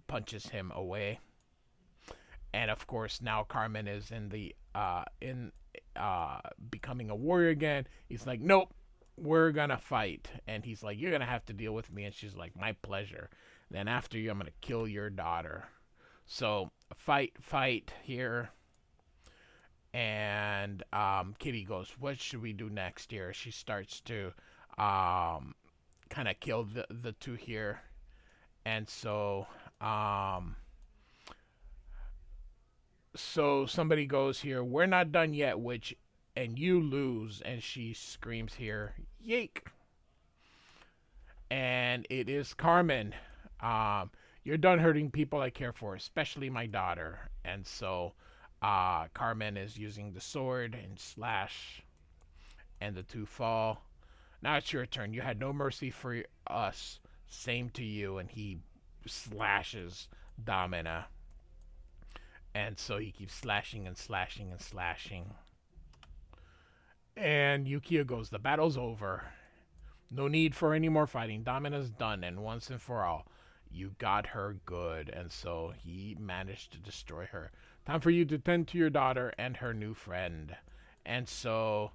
punches him away. And of course, now Carmen is in the becoming a warrior again. He's like, nope, we're gonna fight. And he's like, you're gonna have to deal with me. And she's like, my pleasure. Then after you, I'm gonna kill your daughter. So fight here. And Kitty goes, what should we do next here? She starts to kind of kill the two here. And so so somebody goes here, we're not done yet, and you lose. And she screams here, yake. And it is Carmen. You're done hurting people I care for, especially my daughter. And so Carmen is using the sword and slash, and the two fall. Now it's your turn. You had no mercy for us. Same to you. And he slashes Domina. And so he keeps slashing and slashing and slashing. And Yukio goes, the battle's over. No need for any more fighting. Domina's done, and once and for all, you got her good. And so he managed to destroy her. Time for you to tend to your daughter and her new friend. And so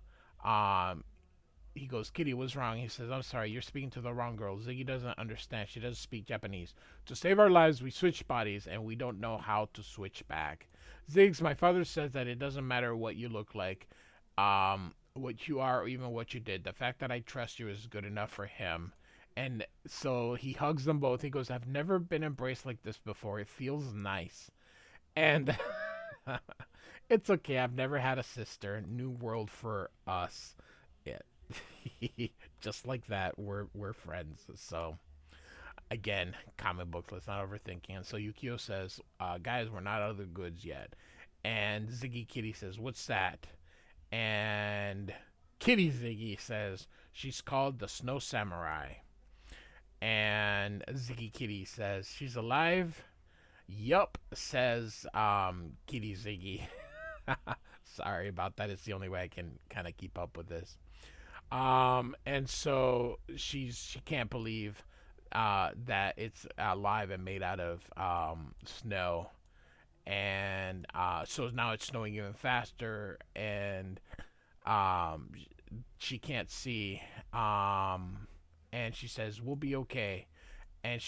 he goes, Kitty, what's wrong? He says, I'm sorry, you're speaking to the wrong girl. Ziggy doesn't understand. She doesn't speak Japanese. To save our lives, we switched bodies, and we don't know how to switch back. Ziggs, my father says that it doesn't matter what you look like, what you are, or even what you did. The fact that I trust you is good enough for him. And so he hugs them both. He goes, I've never been embraced like this before. It feels nice. And it's okay. I've never had a sister. New world for us. Yeah. Just like that, we're friends. So again, comic book, let's not overthinking. And so Yukio says, guys, we're not out of the goods yet. And Ziggy Kitty says, what's that? And Kitty Ziggy says, she's called the Snow Samurai. And Ziggy Kitty says, she's alive? Yup, says Kitty Ziggy. Sorry about that. It's the only way I can kind of keep up with this. And so she can't believe that it's alive and made out of snow. And so now it's snowing even faster, and she can't see. And she says, we'll be okay. And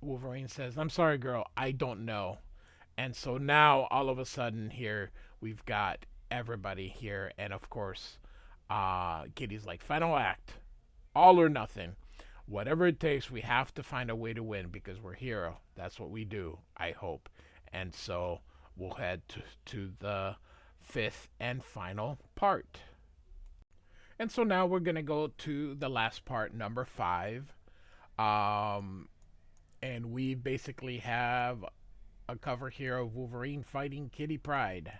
Wolverine says, I'm sorry, girl, I don't know. And so now all of a sudden here we've got everybody here, and of course Kitty's like, final act, all or nothing. Whatever it takes, we have to find a way to win because we're hero. That's what we do, I hope. And so we'll head to the fifth and final part. And so now we're going to go to the last part, number 5. And we basically have a cover here of Wolverine fighting Kitty Pryde.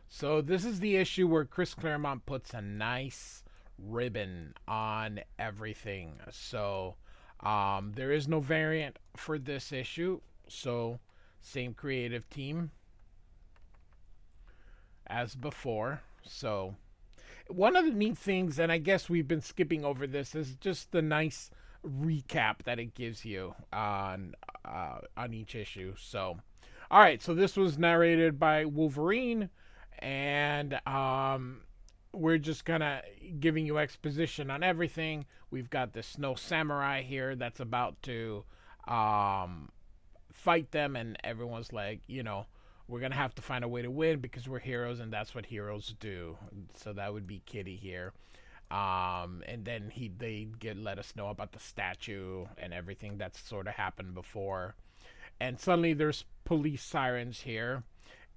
So this is the issue where Chris Claremont puts a nice ribbon on everything. So there is no variant for this issue. So same creative team as before. So one of the neat things, and I guess we've been skipping over this, is just the nice recap that it gives you on each issue. So all right, so this was narrated by Wolverine, and we're just kind of giving you exposition on everything. We've got the Snow Samurai here that's about to fight them, and everyone's like, we're going to have to find a way to win because we're heroes, and that's what heroes do. So that would be Kitty here. And then they let us know about the statue and everything that's sort of happened before. And suddenly there's police sirens here,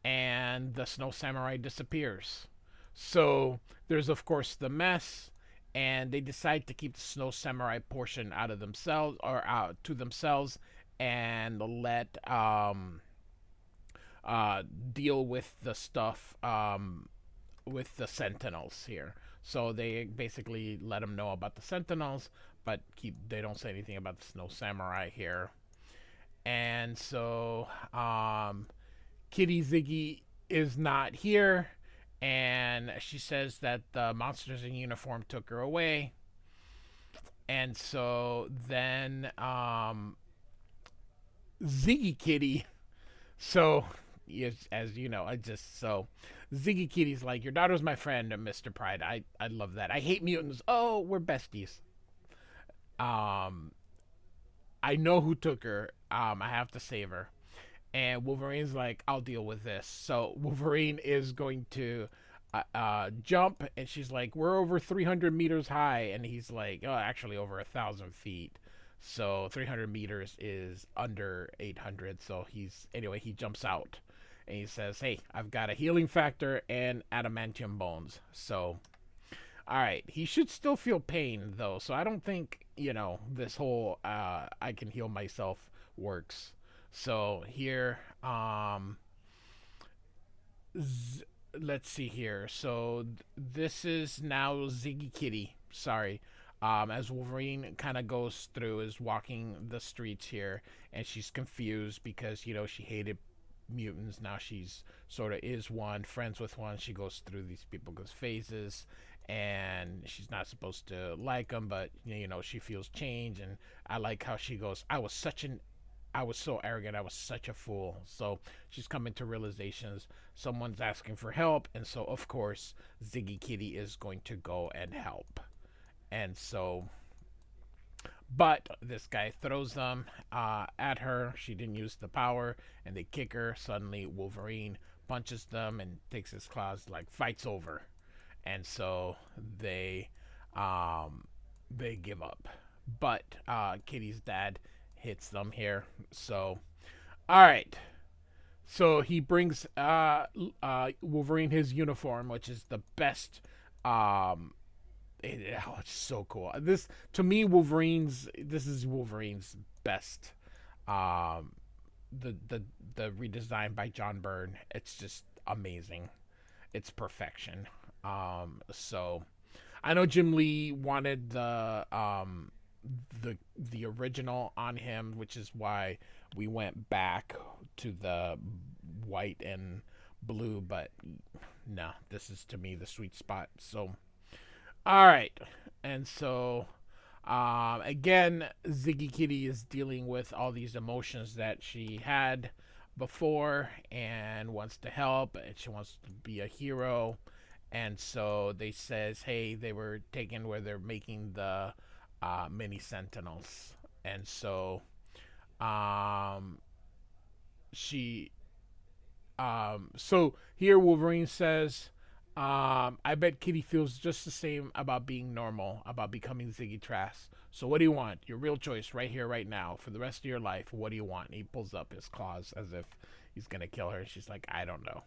and the Snow Samurai disappears. So there's of course the mess, and they decide to keep the Snow Samurai portion out of themselves, or out to themselves, and let deal with the stuff with the Sentinels here. So they basically let them know about the Sentinels, but they don't say anything about the Snow Samurai here. And so Kitty Ziggy is not here, and she says that the monsters in uniform took her away. And so then Ziggy Kitty, so as you know, Ziggy Kitty's like, your daughter's my friend, Mr. Pryde. I love that. I hate mutants. Oh, we're besties. I know who took her. I have to save her. And Wolverine's like, I'll deal with this. So Wolverine is going to jump, and she's like, we're over 300 meters high. And he's like, oh, actually over 1,000 feet. So 300 meters is under 800. So he jumps out. And he says, hey, I've got a healing factor and adamantium bones. So, all right. He should still feel pain, though. So I don't think, this whole I can heal myself works. So here, Z- let's see here. So this is now Ziggy Kitty. Sorry. As Wolverine kind of goes through, is walking the streets here, and she's confused because she hated mutants. Now she's sort of is one, friends with one. She goes through these people's phases, and she's not supposed to like them, but she feels change. And I like how she goes, I was so arrogant. I was such a fool. So she's coming to realizations. Someone's asking for help, and so of course Ziggy Kitty is going to go and help. And so, but this guy throws them at her. She didn't use the power, and they kick her. Suddenly, Wolverine punches them and takes his claws, like fights over. And so um, they give up. But Kitty's dad hits them here. So, all right. So he brings Wolverine his uniform, which is the best. It's so cool. This to me, this is Wolverine's best. Um, the redesign by John Byrne. It's just amazing. It's perfection. So I know Jim Lee wanted the original on him, which is why we went back to the white and blue. But no, this is to me the sweet spot. So all right, and so again, Ziggy Kitty is dealing with all these emotions that she had before and wants to help, and she wants to be a hero. And so they says, hey, they were taken where they're making the mini sentinels. And so um, she so here Wolverine says, I bet Kitty feels just the same about being normal, about becoming Ziggy Trask. So what do you want? Your real choice right here, right now, for the rest of your life. What do you want? And he pulls up his claws as if he's gonna kill her. She's like, I don't know.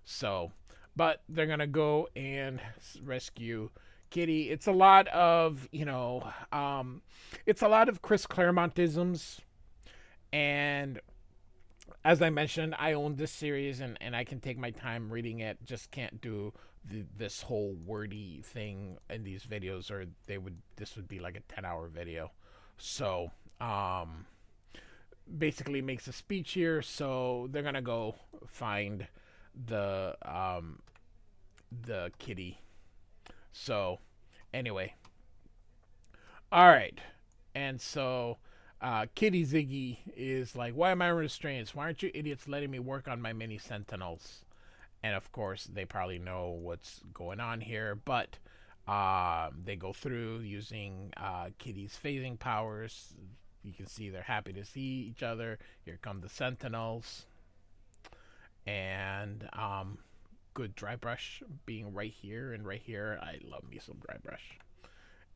So, but they're gonna go and rescue Kitty. It's a lot of it's a lot of Chris Claremontisms, and as I mentioned, I own this series, and I can take my time reading it. Just can't do this whole wordy thing in these videos, or this would be like a 10-hour video. So basically makes a speech here. So they're gonna go find the kitty. So anyway, all right, and so Kitty Ziggy is like, why am I restrained? Why aren't you idiots letting me work on my mini sentinels? And of course, they probably know what's going on here, but they go through using Kitty's phasing powers. You can see they're happy to see each other. Here come the sentinels. And good dry brush being right here and right here. I love me some dry brush.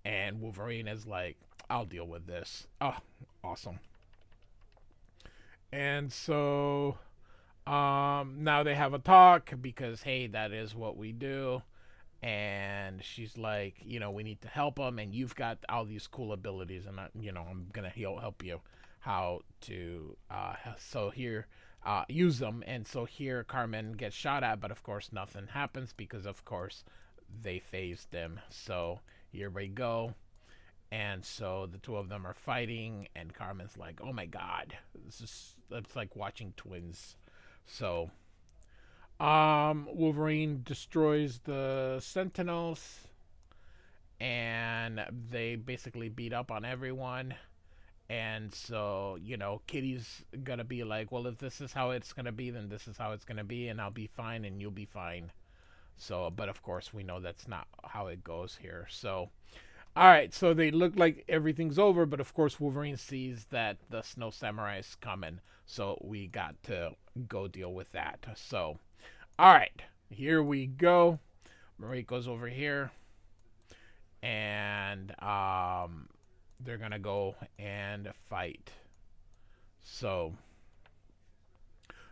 And Wolverine is like, I'll deal with this. Oh, awesome. And so now they have a talk because, hey, that is what we do. And she's like, we need to help him, and you've got all these cool abilities, and I'm gonna help you how to. So here, use them. And so here, Carmen gets shot at, but of course nothing happens because of course they phased him. So here we go. And so the two of them are fighting, and Carmen's like, "Oh my God, it's like watching twins." So, Wolverine destroys the Sentinels, and they basically beat up on everyone. And so, Kitty's gonna be like, "Well, if this is how it's gonna be, then this is how it's gonna be, and I'll be fine, and you'll be fine." So, but of course, we know that's not how it goes here. So, all right, so they look like everything's over, but of course Wolverine sees that the Snow Samurai is coming, so we got to go deal with that. So, all right, here we go. Mariko's over here, and they're gonna go and fight. So,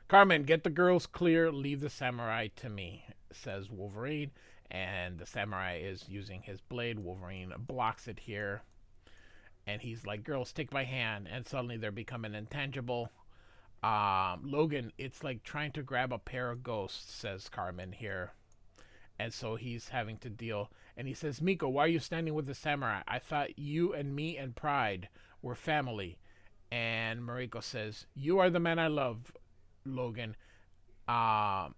Carmen, get the girls clear. Leave the samurai to me, says Wolverine. And the samurai is using his blade. Wolverine blocks it here. And he's like, girls, take my hand. And suddenly they're becoming intangible. Logan, it's like trying to grab a pair of ghosts, says Carmen here. And so he's having to deal. And he says, Miko, why are you standing with the samurai? I thought you and me and Pryde were family. And Mariko says, you are the man I love, Logan. Um,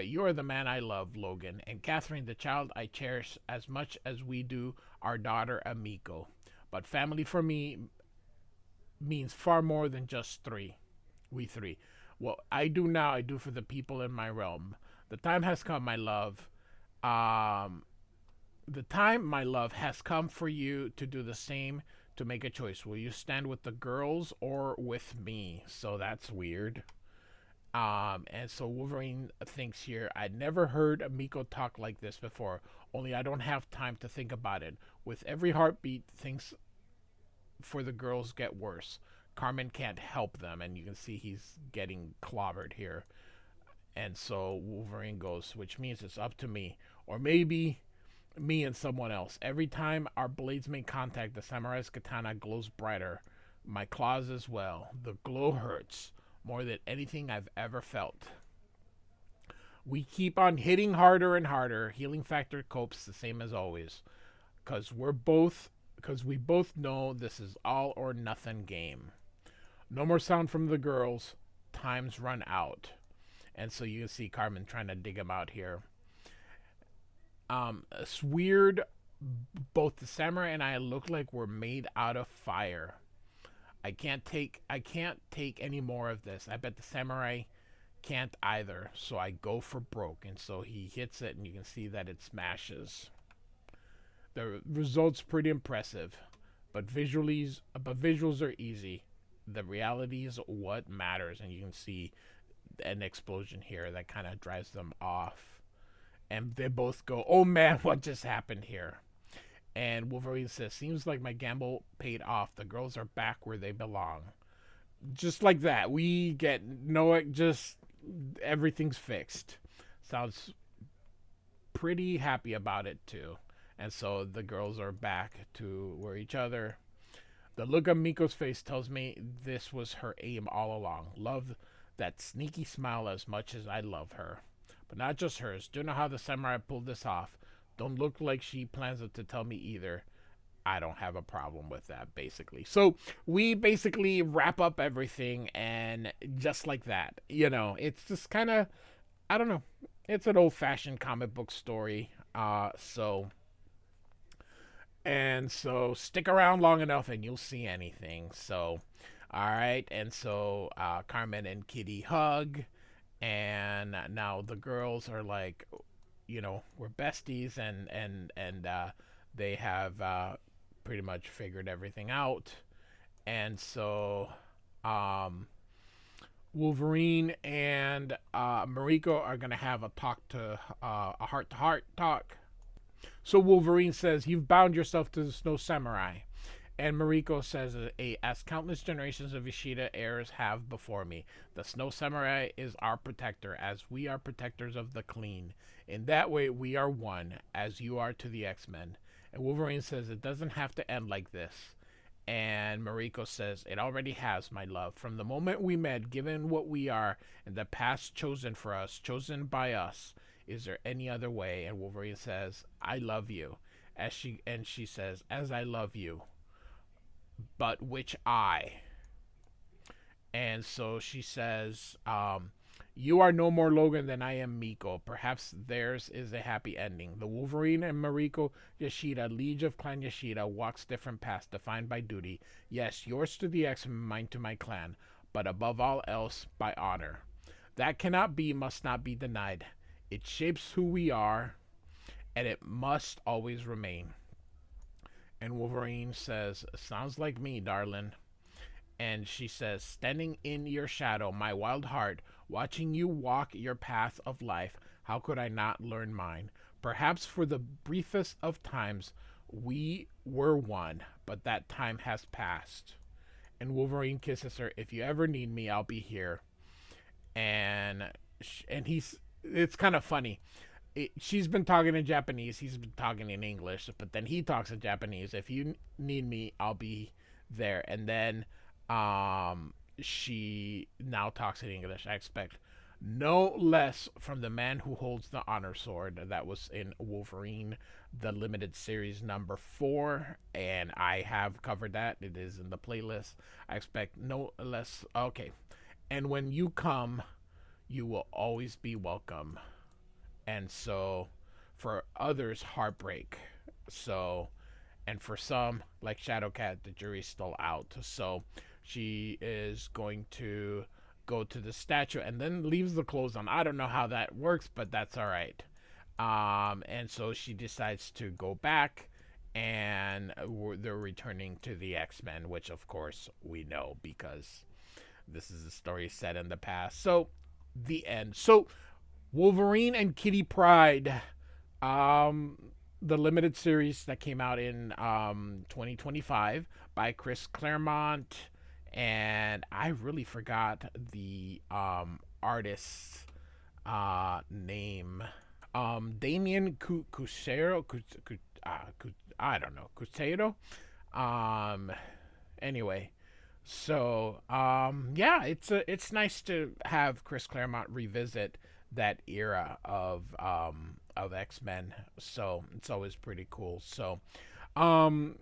you are the man I love, Logan. And Catherine, the child I cherish as much as we do our daughter, Amiko. But family for me means far more than just three. We three. What I do now, I do for the people in my realm. The time has come, my love. Um, the time, my love, has come for you to do the same, to make a choice. Will you stand with the girls or with me? So that's weird. And so Wolverine thinks here, I'd never heard Miko talk like this before, only I don't have time to think about it. With every heartbeat, things for the girls get worse. Carmen can't help them, and you can see he's getting clobbered here. And so Wolverine goes, which means it's up to me. Or maybe me and someone else. Every time our blades make contact, the samurai's katana glows brighter. My claws as well. The glow hurts more than anything I've ever felt. We keep on hitting harder and harder. Healing factor copes the same as always. Because we both know this is all or nothing game. No more sound from the girls. Time's run out. And so you can see Carmen trying to dig him out here. It's weird. Both the samurai and I look like we're made out of fire. I can't take any more of this. I bet the samurai can't either. So I go for broke. And so he hits it, and you can see that it smashes. The result's pretty impressive, but visuals are easy. The reality is what matters, and you can see an explosion here that kind of drives them off. And they both go, oh man, what just happened here? And Wolverine says, seems like my gamble paid off. The girls are back where they belong. Just like that. We get everything's fixed. Sounds pretty happy about it too. And so the girls are back to where each other. The look on Miko's face tells me this was her aim all along. Love that sneaky smile as much as I love her. But not just hers. Don't know how the samurai pulled this off. Don't look like she plans to tell me either. I don't have a problem with that, basically. So we basically wrap up everything, and just like that. It's just kind of, I don't know. It's an old-fashioned comic book story. So stick around long enough and you'll see anything. So, all right. And so Carmen and Kitty hug, and now the girls are like, we're besties, and they have pretty much figured everything out. And so Wolverine and Mariko are gonna have a heart-to-heart talk. So Wolverine says, you've bound yourself to the Snow Samurai. And Mariko says, as countless generations of Yashida heirs have before me, the Snow Samurai is our protector, as we are protectors of the clean. In that way, we are one, as you are to the X-Men. And Wolverine says, it doesn't have to end like this. And Mariko says, it already has, my love. From the moment we met, given what we are, and the path chosen for us, chosen by us, is there any other way? And Wolverine says, I love you. She says, as I love you. But which I? And so she says, you are no more Logan than I am Miko. Perhaps theirs is a happy ending. The Wolverine and Mariko Yashida, liege of Clan Yashida, walks different paths defined by duty. Yes, yours to the X, mine to my clan, but above all else, by honor. That cannot be, must not be denied. It shapes who we are, and it must always remain. And Wolverine says, sounds like me, darling. And she says, standing in your shadow, my wild heart, watching you walk your path of life, how could I not learn mine? Perhaps for the briefest of times, we were one, but that time has passed. And Wolverine kisses her, if you ever need me, I'll be here. And it's kind of funny. She's been talking in Japanese, he's been talking in English, but then he talks in Japanese. If you need me, I'll be there. And then she now talks in English. I expect no less from the man who holds the honor sword. That was in Wolverine, the limited series number 4, and I have covered that. It is in the playlist. I expect no less. Okay, and when you come, you will always be welcome. And so, for others, heartbreak. So, and for some, like Shadowcat, the jury's still out. So, she is going to go to the statue and then leaves the clothes on. I don't know how that works, but that's all right. And so she decides to go back, and they're returning to the X-Men, which of course we know because this is a story set in the past. So the end. So Wolverine and Kitty Pryde, the limited series that came out in 2025 by Chris Claremont, and I really forgot the artist's name. Damian Couceiro, I don't know, Couceiro. Um, anyway, so yeah, it's nice to have Chris Claremont revisit that era of X-Men. So it's always pretty cool. So um,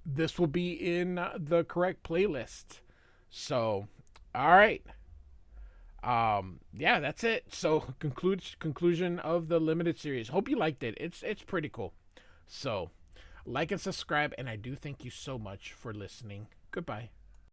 this will be in the correct playlist. So all right. Yeah, that's it. So conclusion of the limited series. Hope you liked it. It's pretty cool. So like and subscribe, and I do thank you so much for listening. Goodbye.